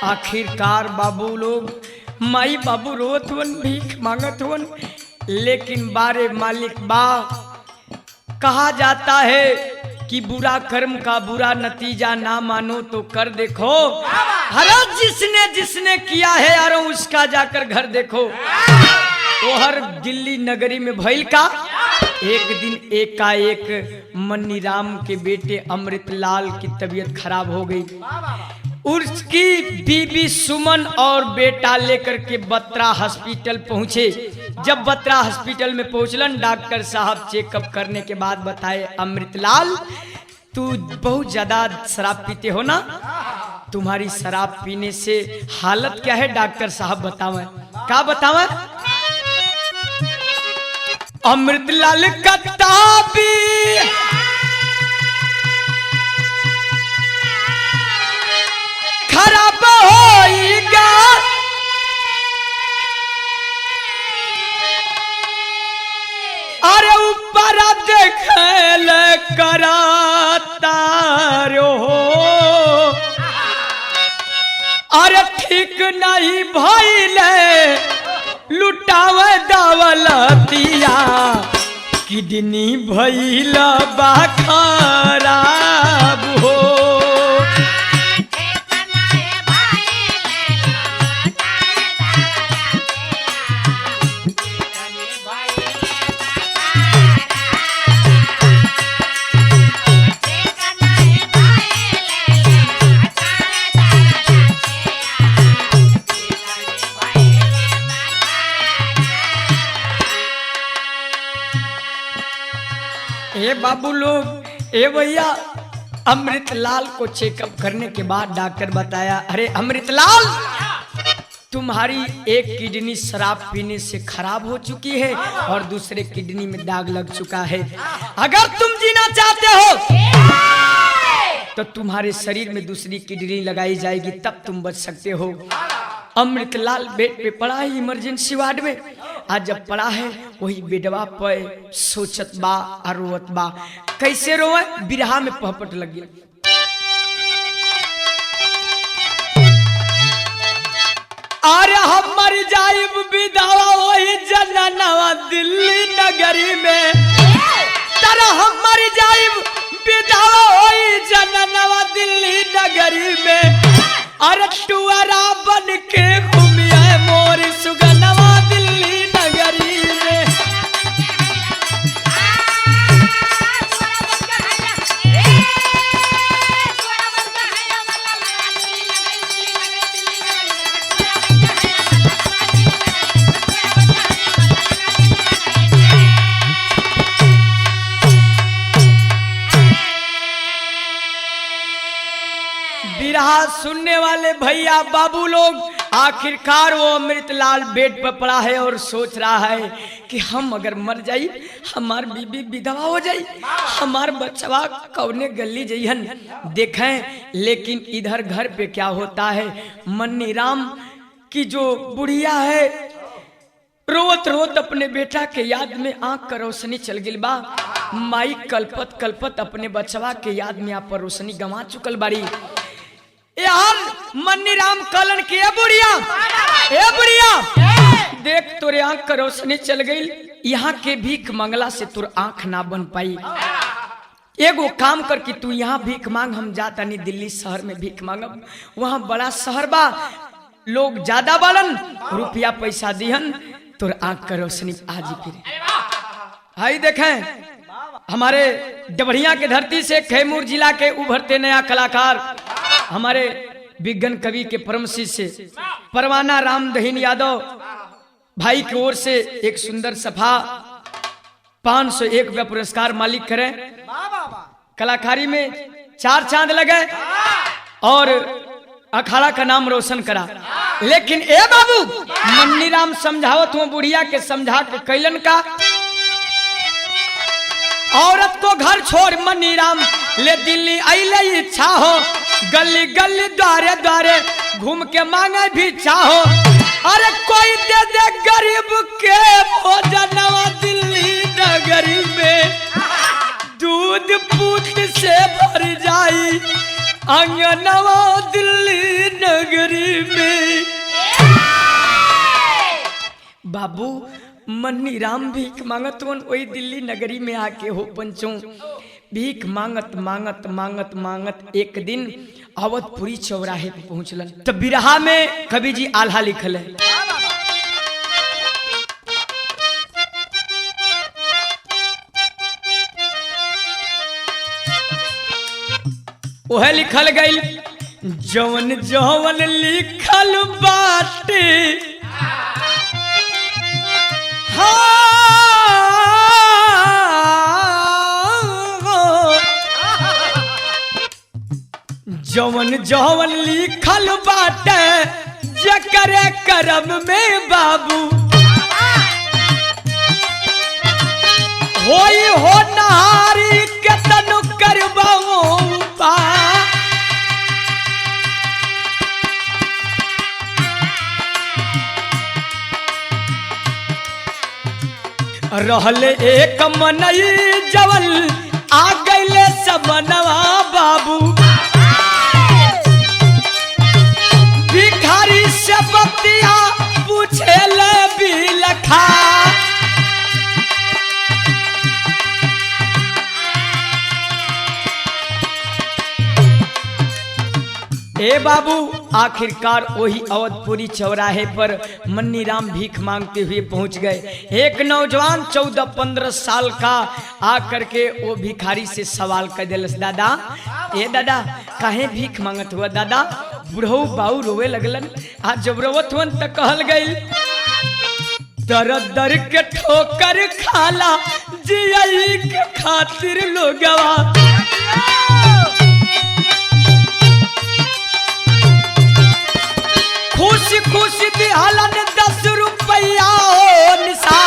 आखिरकार बाबू लोग माई बाबू रोत हुन भीख मांगत हुन लेकिन बारे मालिक बा कहा जाता है कि बुरा कर्म का बुरा नतीजा ना मानो तो कर देखो हर जिसने जिसने किया है यारो उसका जाकर घर देखो। वो हर दिल्ली नगरी में भइल का एक दिन एकाएक मन्नी राम के बेटे अमृतलाल की तबीयत खराब हो गई। उसकी बीबी सुमन और बेटा लेकर के बत्रा हॉस्पिटल पहुंचे। जब बत्रा हॉस्पिटल में पहुंचलन डॉक्टर साहब चेकअप करने के बाद बताए अमृतलाल तू बहुत ज्यादा शराब पीते हो ना, तुम्हारी शराब पीने से हालत क्या है डॉक्टर साहब बतावे। क्या बतावे? अमृतलाल कत्ताबी खराब होइगा अरे ऊपर देखल कराता रो अरे ठीक नहीं भइले लुटावे दौलतिया किडनी भइल बा खराब हो। बाबू लोग ए भैया अमृतलाल को चेकअप करने के बाद डॉक्टर बताया अरे अमृतलाल तुम्हारी एक किडनी शराब पीने से खराब हो चुकी है और दूसरे किडनी में दाग लग चुका है। अगर तुम जीना चाहते हो तो तुम्हारे शरीर में दूसरी किडनी लगाई जाएगी तब तुम बच सकते हो। अमृतलाल बेड पे पड़ा है इमरजेंसी वार्ड में। आज जब पड़ा है वही बेडवा पे सोचत बा रोवत बा। कैसे रोवे? बिरहा में पहपट लग गया। अरे हम मर जाइब विधवा वही जननवा दिल्ली नगरी में तरह हम मर जाइब विधवा वही जननवा दिल्ली नगरी में अरे टुअरा बन के घूमिया मोर सुगनवा दिल्ली नगरी में। बात सुनने वाले भैया बाबू लोग, आखिरकार वो अमृतलाल बेड पर पड़ा है और सोच रहा है कि हम अगर मर जाई, हमार बीबी विधवा हो जाई, हमार बच्चा कौने गली जइहन देखें। लेकिन इधर घर पे क्या होता है, मन्नी राम की जो बुढ़िया है रोत रोत अपने बेटा के याद में आंख का रोशनी चल गई बा। माई कल्पत कल्पत अपने बचवा के याद में आप पर रोशनी गंवा चुकल बाड़ी। यार मन्नी राम कलन के ए बुढ़िया देख तोरे आंख का रोशनी चल गई, यहाँ के भीख मंगला से तुर आंख ना बन पाई। एगो काम कर कि तू यहाँ भीख मांग, हम जाता नहीं दिल्ली शहर में भीख मांगब, वहाँ बड़ा शहर बा, लोग ज्यादा बालन, रुपया पैसा दिहन, तोर आंख का रोशनी आज ही फिर। हाई देखें हमारे डबड़िया के धरती से कैमूर जिला के उभरते नया कलाकार हमारे विज्ञान कवि के परम शिष्य परवाना राम दहीन यादव भाई की ओर से एक सुंदर सफा 501 रुपया पुरस्कार मालिक करें। कलाकारी में 4 चांद लगे और अखाड़ा का नाम रोशन करा। लेकिन ए बाबू मन्नी राम समझावत हूँ बुढ़िया के समझा के कैलन का, औरत को घर छोड़ मन्नी राम ले दिल्ली अइले इच्छा हो, गली गली द्वारे द्वारे घूम के मांगे भी चाहो, अरे कोई दे दे गरीब के भोजनवा दिल्ली नगरी में, दूध पूत से भर जाई आंगनवा दिल्ली नगरी में। बाबू मन्नी राम भीख मांगत वही दिल्ली नगरी में आके हो पंचों भीख मांगत मांगत मांगत मांगत एक दिन अवधपुरी चौराहे पे पहुंचलन। तो बिरहा में कवि जी आल्हा लिखल है, वह लिखल गई जवन जवन लिखल बाटे जवन जवन लिखल बाटे जकरे करम में बाबू होई हो नारी के तनु करबाओ पा। रहले एक मनई जवल आ गईले सबनवा बाबू, भिखारी से बतिया पूछे ले बिलखा, ए बाबू आखिरकार वही अवधपुरी चौराहे पर मन्नी राम भीख मांगते हुए पहुंच गए। एक नौजवान 14-15 साल का आकर के वो भिखारी से सवाल कर दिलस, दादा ए दादा काहे भीख मांगत हुआ दादा? बुढ़ऊ बाऊ रोवे लगलन। आज जब रोवत हुन त कहल गई दर दर के ठोकर खाला जियई के खातिर लोगवा, खुशी खुशी दिहलन 10 रुपया निशा,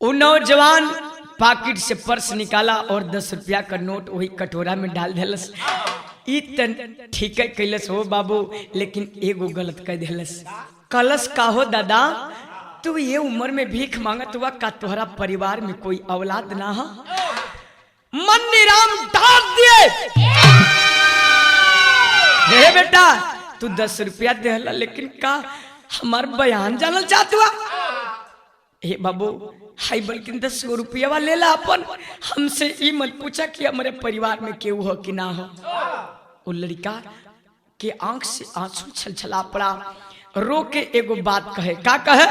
वो नौजवान पॉकेट से पर्स निकाला और 10 रुपया का नोट वही कटोरा में डाल दिलस। ठीक है कैलस हो बाबू, लेकिन एगो गलत कह दिलस। कलस का हो दादा तू ये उम्र में भीख मांगत हुआ, का तोहरा परिवार में कोई औलाद ना हो? मन्नी राम डांट दिए, हे बेटा तू 10 रुपया देहला, लेकिन का हमार बयान जानल चाहत हुआ? हे बाबू हाई बल्कि 10 रुपया ले ला अपन, हमसे ई मत पूछा कि हमारे परिवार में केहू हो कि ना हो। वो लड़का के आंख से आंसू छलछला पड़ा, रो के एगो बात कहे, का कहे?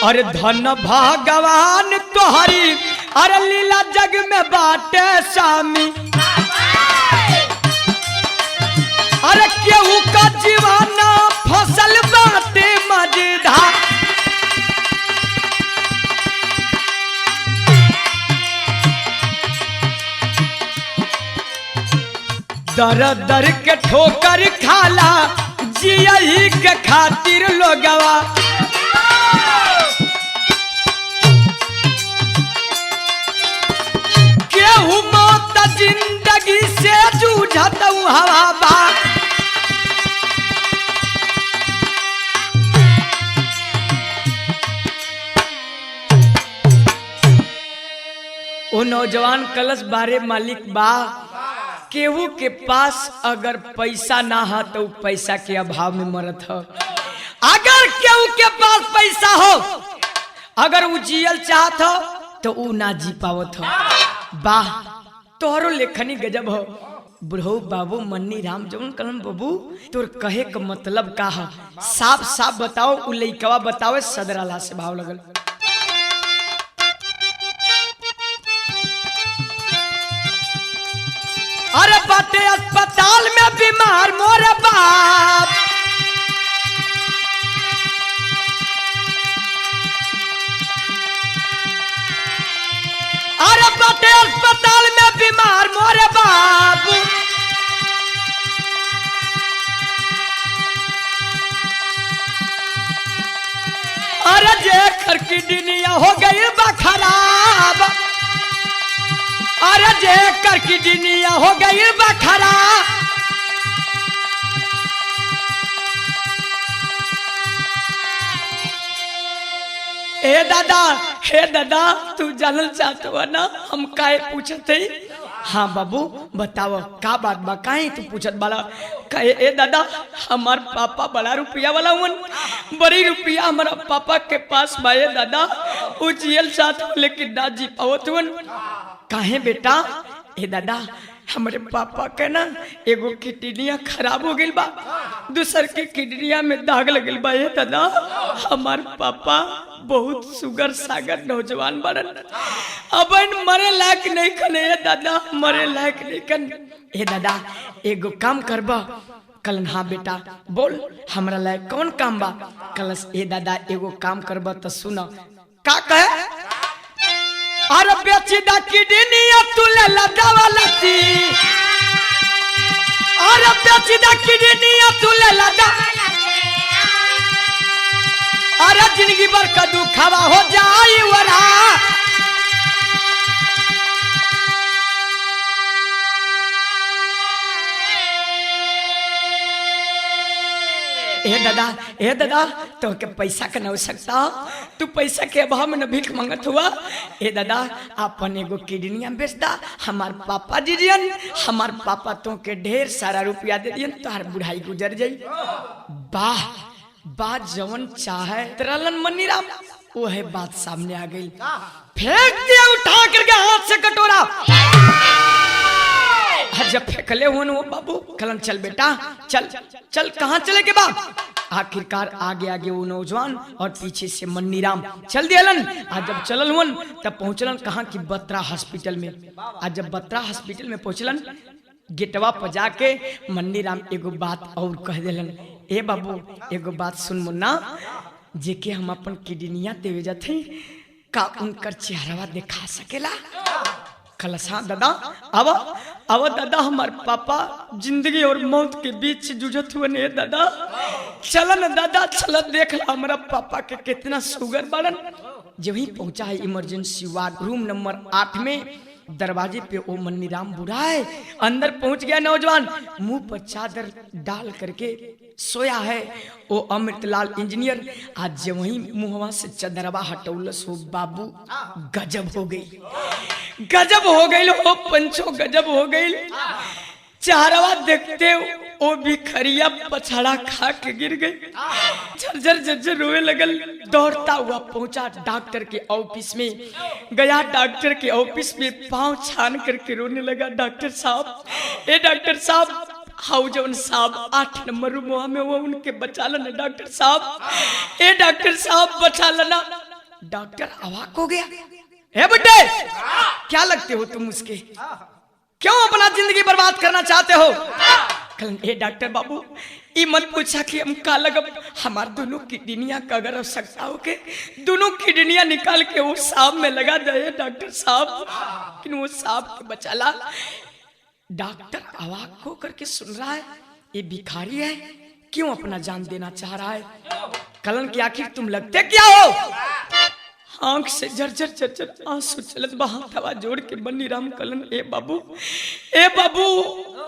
अरे धन भगवान तोहरी अरे लीला जग में बाटे स्वामी, अरे केहू का जीवाना फसल बाटे मजेदार, दर दर के ठोकर खाला जियही के खातिर लोगवा केहू मौत जिंदगी से जूझत हवा बा ओ नौजवान कलश बारे मालिक बा केहू के पास अगर पैसा ना हो तो पैसा के अभाव में मरत हो। अगर केहू के पास पैसा हो अगर वो जियल चाहत हो तो वो ना जी पावत हो। वाह तोहरो लेखनी गजब हो बुढ़ऊ बाबू मन्नी राम जवन कलम बाबू तोर कहे का मतलब का है साफ साफ बताओ। उ लइकवा बतावे सदराला से भाव लगल। अरे बाटे अस्पताल में बीमार मोरे बाप अरे बाटे अस्पताल में बीमार मोरे बाप अरे जेकर की दुनिया हो गई बा खराब अरे जेकर की दुनिया हो गई बा खराब हे दादा तू जानल चाहत हो ना हम काहे पूछत है। हाँ बाबू बताओ का बात बा काहे तू पूछत बाला। कहे ए दादा हमार पापा बड़ा रुपया वाला हुन बड़ी रुपया हमारा पापा के पास बा ए दादा उ जियल चाहत हो लेकिन ना जी पावत हुन। काहे बेटा ए दादा हमारे पापा के ना एगो किडनिया खराब हो गई बा दूसर के किडनिया में दाग लगल बा ए दादा हमार पापा बहुत सुगर सागर नौजवान बड़न अब मरे लायक नहीं खने ए दादा मरे लायक नहीं खन। ए दादा एगो काम करबा कल। हाँ बेटा बोल हमरा लायक कौन काम बा कलस। ए दादा एगो काम करबा तो सुना का कहे। अरे बेची दा किडनिया तुले लदावा लती अरे बेची दा किडनिया तुले लदा अरे जिंदगी भर का दुखावा हो जाई वरा ए दादा तो के पैसा का न हो सकता तू पैसा के अभाव में न भीख मांगत हुआ। ए दादा अपन एगो किडनिया बेच दा हमार पापा जी जियन हमार पापा तो के ढेर सारा रुपया दे दियन तोहर बुढ़ाई गुजर जाई। वाह बात जवन चाहे तरलन मन्नी राम वो है बात सामने आ गई। फेंक दिया उठा करके हाथ से कटोरा जब फेंकले हुए वो बाबू कलम चल बेटा चल चल कहाँ चले के बाद आखिरकार आगे आगे वो नौजवान और पीछे से मन्नी राम चल दियलन। आज जब चलल हुन तब पहुंचलन कहाँ की बत्रा हॉस्पिटल में। आज जब बत्रा हॉस्पिटल में पहुंचलन गेटवा पर जाके मन्नी राम एगो बात और कह दिलन। ए बाबू एगो बात सुन मुन्ना जेके हम अपन किडनिया देवे जाते का उनकर चेहरा दिखा सकेला। खलसा दादा अब दादा हमार पापा जिंदगी और मौत के बीच जूझत हुए ने दादा चलन दादा चल देख ला हमारा पापा के कितना शुगर बढ़न। जब ही पहुंचा है इमरजेंसी वार्ड रूम नंबर 8 में दरवाजे पे वो मन्नी राम बुढ़ा है अंदर पहुंच गया नौजवान मुंह पर चादर डाल करके सोया है वो अमृतलाल इंजीनियर। आज जब वही मुहवा से चदरवा हटौलस हो बाबू गजब हो गई हो पंचो गजब हो गई। चेहरा देखते वो भिखरिया पछाड़ा खा के गिर गई झरझर झरझर रोए लगल। दौड़ता हुआ पहुंचा डॉक्टर के ऑफिस में गया डॉक्टर के ऑफिस में पांव छान करके रोने लगा। डॉक्टर साहब हाउजन साहब 8 नंबर रूम में वो उनके बचा लेना डॉक्टर साहब बचा लेना। डॉक्टर अवाक हो गया। हे बेटे क्या लगते हो तुम उसके क्यों अपना जिंदगी बर्बाद करना चाहते हो। ए डॉक्टर बाबू ये मत पूछा कि हम का लगब हमार दोनों किडनियां का अगर आवश्यकता हो के दोनों किडनियां निकाल के वो सांप में लगा दे डॉक्टर साहब लेकिन वो सांप के बचाला। डॉक्टर अवाक होकर के सुन रहा है, ये भिखारी है, क्यों अपना जान देना चाह रहा है। कलन की आखिर तुम लगते क्या हो? आंख से झरझर झरझर आंसू चलत बहा, हवा जोड़ के बन्नी राम कलन, ए बाबू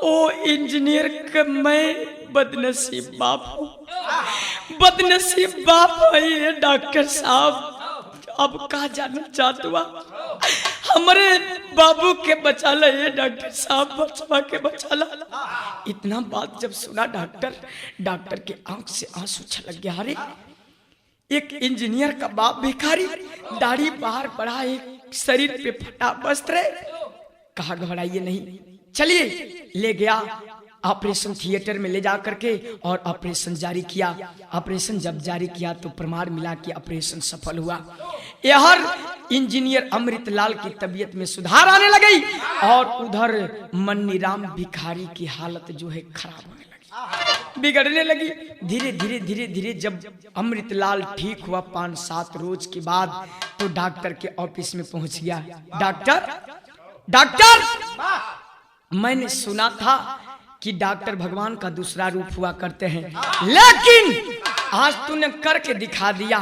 ओ इंजीनियर का मैं बदनसीब बाप हूँ, बदनसीब बाप है ये डॉक्टर साहब। अब कहा जाना चाहता हुआ हमारे बाबू के बचा ला, ये डॉक्टर साहब बचवा के बचा ला। इतना बात जब सुना डॉक्टर के आंख से आंसू छलक गया। अरे एक इंजीनियर का बाप भिखारी, दाढ़ी बाहर बढ़ा, एक शरीर पे फटा वस्त्र है। कहा घबराइए नहीं, चलिए। ले गया ऑपरेशन थिएटर में ले जा करके और ऑपरेशन जारी किया। ऑपरेशन जब जारी किया तो प्रमाण मिला कि ऑपरेशन सफल हुआ। यहर इंजीनियर अमृतलाल की तबीयत में सुधार आने लगी और उधर मन्नीराम भिखारी की हालत जो है खराब होने लगी, बिगड़ने लगी। धीरे धीरे जब अमृतलाल ठीक हुआ 5-7 रोज के बाद, तो डॉक्टर के ऑफिस में पहुंच गया। डॉक्टर मैंने सुना था कि डॉक्टर भगवान का दूसरा रूप हुआ करते हैं, लेकिन आज तूने करके दिखा दिया।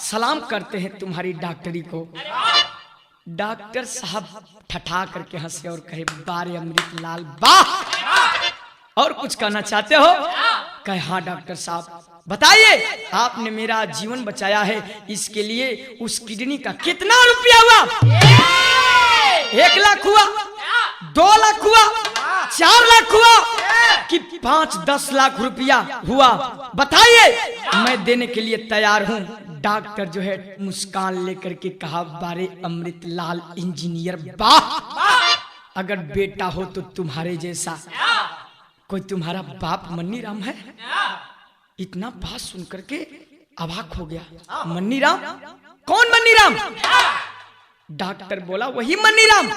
सलाम करते हैं तुम्हारी डॉक्टरी को। डॉक्टर साहब ठठा करके हंसे और कहे, बारे अमृतलाल वाह, और कुछ कहना चाहते हो? कहे हाँ डॉक्टर साहब बताइए, आपने मेरा जीवन बचाया है, इसके लिए उस किडनी का कितना रुपया हुआ? 1 लाख हुआ, 2 लाख हुआ, 4 लाख हुआ कि 5-10 लाख रुपया हुआ? बताइए, मैं देने के लिए तैयार हूँ। डॉक्टर जो है मुस्कान लेकर के कहा, बारे अमृतलाल इंजीनियर वाह, अगर बेटा हो तो तुम्हारे जैसा। कोई तुम्हारा बाप मन्नीराम है? इतना बात सुन करके अवाक हो गया। मन्नीराम? कौन मन्नीराम? डॉक्टर बोला, वही मन्नीराम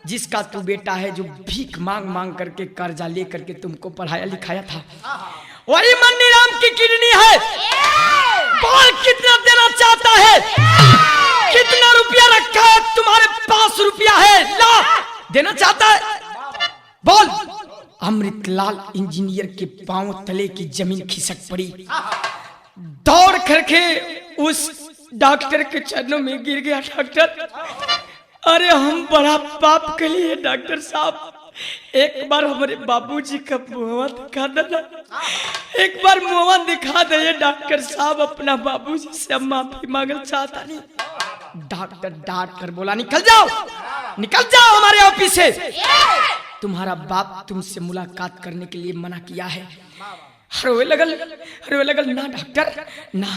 जिसका तू बेटा है, जो भीख मांग मांग करके कर्जा ले करके तुमको पढ़ाया लिखाया था। वही मन्नीराम की किडनी है। बोल कितना देना चाहता है? कितना रुपया रखा है तुम्हारे पास? रुपया है, ला, देना चाहता है? बोल। अमृतलाल इंजीनियर के पांव तले की जमीन खिसक पड़ी। दौड़ करके उस डॉक्टर के चरणों में गिर गया। डॉक्टर, अरे हम बड़ा पाप के लिए डॉक्टर साहब, एक बार हमारे बाबूजी का मुंह दिखा देना, एक बार मुंह दिखा दे डॉक्टर साहब, अपना बाबूजी से माफी मांगना चाहता नहीं। डॉक्टर डांट कर बोला, निकल जाओ हमारे ऑफिस से, तुम्हारा बाप तुमसे मुलाकात करने के लिए मना किया है। रोए लगल, ना डॉक्टर ना,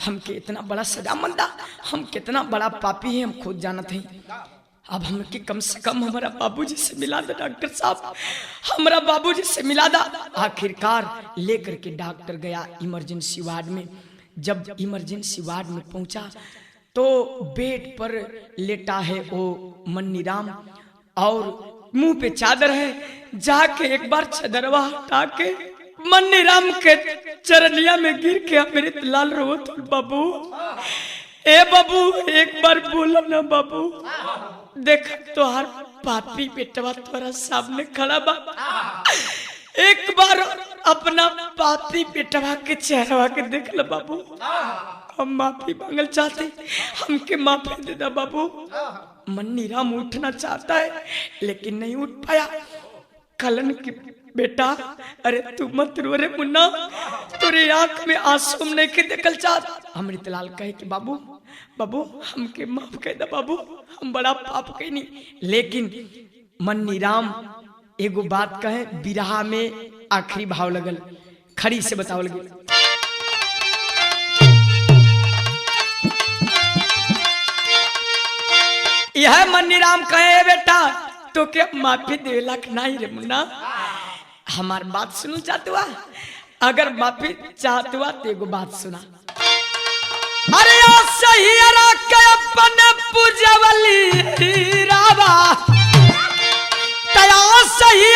हमके इतना बड़ा सजा मंदा, हम कितना बड़ा पापी हैं, हम खुद जानते हैं। अब हमके कम से कम हमारा बाबूजी से मिला दो डॉक्टर साहब, हमारा बाबूजी से मिला दा। आखिरकार लेकर के डॉक्टर गया इमरजेंसी वार्ड में। जब इमरजेंसी वार्ड में पहुंचा तो बेड पर लेटा है वो मन्नीराम और मुंह पे चादर है। जाके एक बार चादरवा हटा के मन्नीराम के चरनिया में गिर के अमृतलाल रोत, बाबू ए बाबू, एक बार बोला ना बाबू, देख तो हर पापी बेटवा तुम्हारा सामने खड़ा बा, एक बार अपना पापी बेटवा के चेहरा के देख लो बाबू। हम माफी मांगल चाहते, हमके माफी दे दा बाबू। मन्नीराम उठना चाहता है लेकिन नहीं उठ पाया। कलन की बेटा, अरे तू मत रो रे मुन्ना, तेरी आंख में आंसू नहीं के देखल चाहत। अमृतलाल कहे कि बाबू हमके माफ कर दे बाबू, हम बड़ा पाप कहीं। लेकिन मन्नीराम एगो बात कहे, बिरहा में आखिरी भाव लगल, खड़ी से बताओ लगे। यह मन्नीराम कहे, बेटा तो क्या माफी देला कि नहीं रे मुन्ना? हमार बात सुनो चाहते हुआ, अगर माफी चाहते हुआ तो एगो बात सुना। अरे सही के अपन पूजवली रावा, तया सही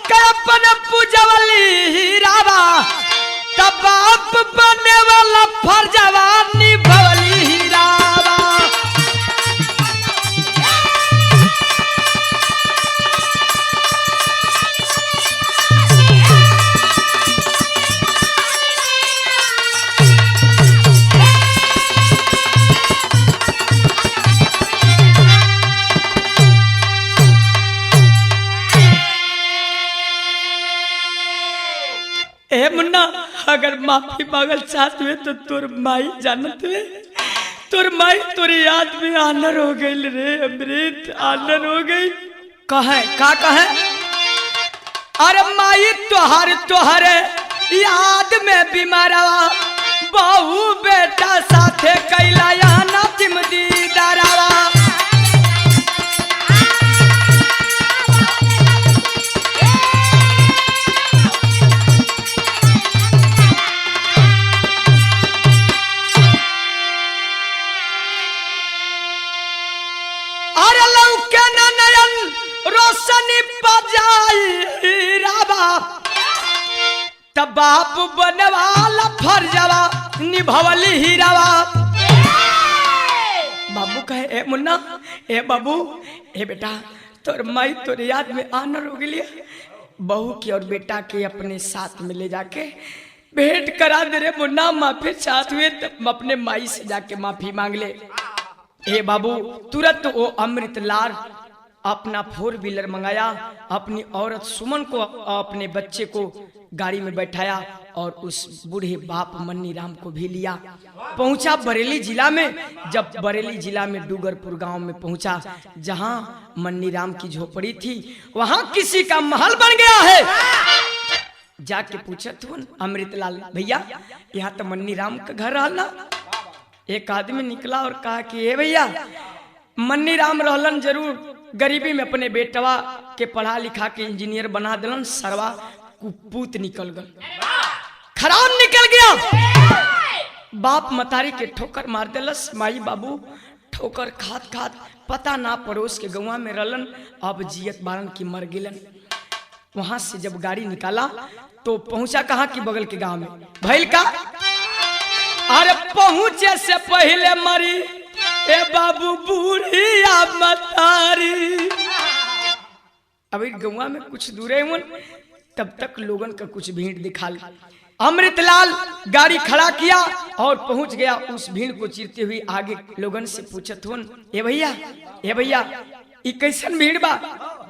के अपन पूजवली रावा, तब बाप बने वाला फर्जवा निभवली रावा। ए मुन्ना अगर माफी मांगल चाहत हुए तो तोर माई जानत हुए, तोर माई तोर याद में आनर हो गई रे अमृत, आनर हो गई। कहे का कहे? अरे माई तोहर याद में बीमारवा, बहू बेटा साथे कैला यहाँ नातिम दीदारवा। अरे लौके न नयन रोशनी बजाई राबा, तब बाप बनवाला फर्जवा निभवली हीरावा। बाबू कहे ए मुन्ना, ए बाबू, ए बेटा तोर माई तोर याद में आनर हो गई, बहू की और बेटा के अपने साथ में ले जाके भेंट करा दे रे मुन्ना। माफी चाहत हुए तो अपने माई से जाके माफी मांग ले। ए बाबू तुरंत वो अमृतलाल अपना 4 व्हीलर मंगाया, अपनी औरत सुमन को अपने बच्चे को गाड़ी में बैठाया और उस बूढ़े बाप मन्नी राम को भी लिया। पहुंचा बरेली जिला में। जब बरेली जिला में डूगरपुर गांव में पहुंचा, जहां मन्नी राम की झोपड़ी थी, वहां किसी का महल बन गया है। जाके पूछा तो अमृतलाल भैया यहाँ तो मन्नी राम का घर रहा ना। एक आदमी निकला और कहा कि ए भैया मन्नी राम रहलन जरूर, गरीबी में अपने बेटवा के पढ़ा लिखा के इंजीनियर बना दिलन, सरवा कुपूत निकल गल, खराब निकल गया। बाप मतारी के ठोकर मार दिलस। माई बाबू ठोकर खात खात पता ना पड़ोस के गौवा में रहलन, अब जियत बारन की मर गिलन। वहां से जब गाड़ी निकाला तो पहुंचा कहा कि बगल के गांव में। भैल का अरे पहुंचे से पहले मरी ए बाबू बूढ़िया मतारी। अभी गौवा में कुछ दूरे हुन, तब तक लोगन का कुछ भीड़ दिखा। अमृतलाल गाड़ी खड़ा किया और पहुंच गया। उस भीड़ को चीरते हुए आगे लोगन से पूछत हुन, ए भैया ई कैसन भीड़ बा?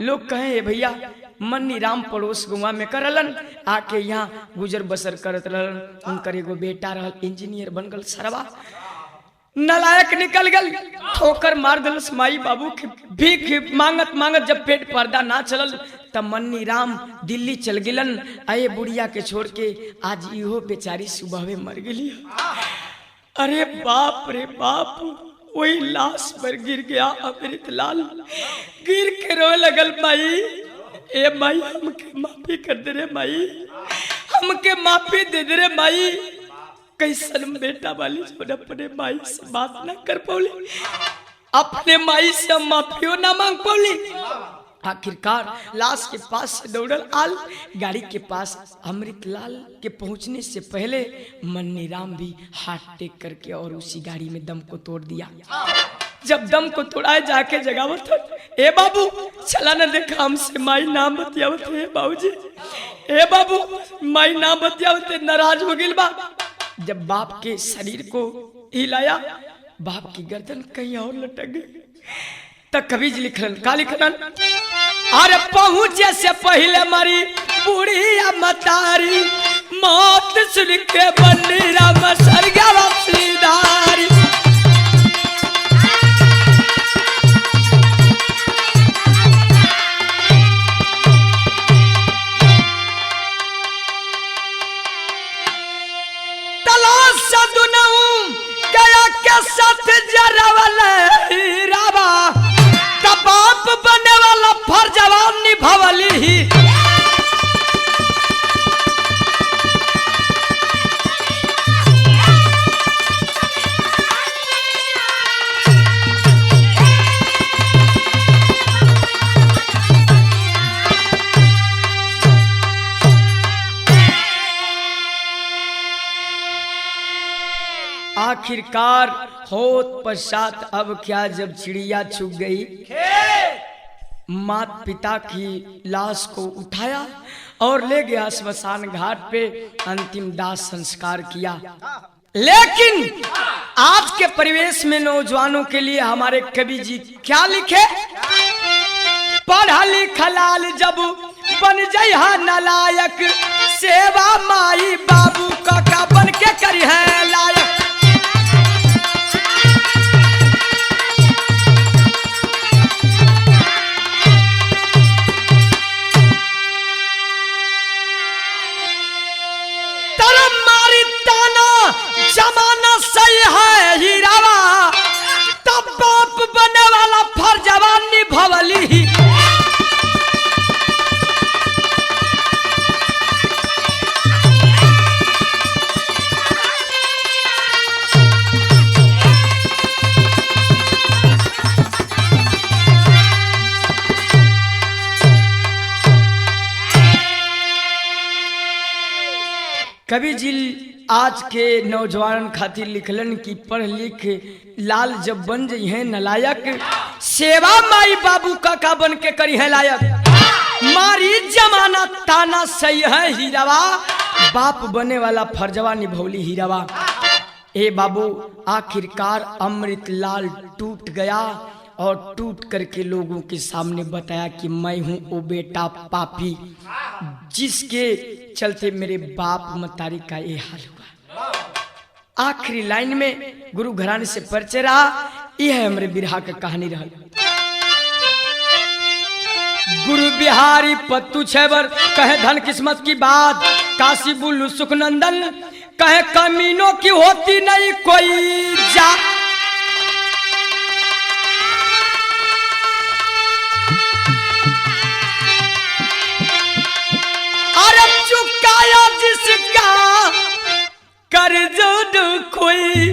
लोग कहे ए भैया मन्नी राम पड़ोस गौवा में करलन, आके यहाँ गुजर बसर करत रहलन। उनकर एगो बेटा रहल, इंजीनियर बन गल, सरवा नलायक निकल गल, ठोकर मार दिलस। माई बाबू के भीख मांगत मांगत जब पेट पर्दा ना चलल तब मन्नी राम दिल्ली चल गिलन। आए बुढ़िया के छोड़ के आज इहो बेचारी सुबह मर गई। अरे बाप रे बाप, वही लाश पर गिर गया अमृतलाल, गिर के रोए लगल। माई ए माई हमके माफी कर दे रे माई, हमके माफी दे दे रे माई। कैसन बेटा वाली जो अपने माई से बात ना कर पौली, अपने माई से माफियो ना मांग पौली। आखिरकार लाश के पास से दौड़ल आल, गाड़ी के पास अमृतलाल के पहुंचने से पहले मन्नी राम भी हाथ टेक करके और उसी गाड़ी में दम को तोड़ दिया। जब दम को तोड़ाए जाके जगावत, ए बाबू चला न देखा हमसे माई नाम बतियावत है। बाबूजी ए बाबू माई नाम बतियावत, नाराज हो गिल बा। जब बाप के शरीर को हिलाया, बाप की गर्दन कहीं और लटक गई। तब कवि लिखलन का लिखलन, अरे पहुंचे से पहले मरी बुढ़िया मतारी, मौत सुन के मन्नी राम सरगवा सीधारी। साथ जरावल राबा, तब बाप बने वाला फर्जवा निभावली ही। आखिरकार होत पश्चात अब क्या, जब चिड़िया छुप गई, माता पिता की लाश को उठाया और ले गया श्मशान घाट पे, अंतिम दाह संस्कार किया। लेकिन आज के परिवेश में नौजवानों के लिए हमारे कवि जी क्या लिखे, पढ़ा लिखा लाल जब बन जइहा नालायक, सेवा माई बाबू का बन के करी है लायक। तरम मारी ताना जमाना सही है हीरावा, तब बाप बने वाला फर्जवा निभवली। कवि जी आज के नौजवान खातिर लिखलन की पढ़ लिख लाल जब बन जाई है नलायक, सेवा माई बाबू का बन के करी है लायक। मारी जमाना ताना सही है हीरावा, बाप बने वाला फर्जवा निभौली हीरावा। ए बाबू आखिरकार अमृत लाल टूट गया और टूट करके लोगों के सामने बताया कि मैं हूं वो बेटा पापी जिसके चलते मेरे बाप मतारी का ये हाल हुआ। आखिरी लाइन में गुरु घराने से परिचय रहा। यह है हमारे बिरहा का कहानी रहा। गुरु बिहारी पत्तू छैबर कहे धन किस्मत की बात, काशी बुल्लू सुखनंदन कहे कमीनों की होती नहीं कोई जा। चुकाया जिसका कर्ज कोई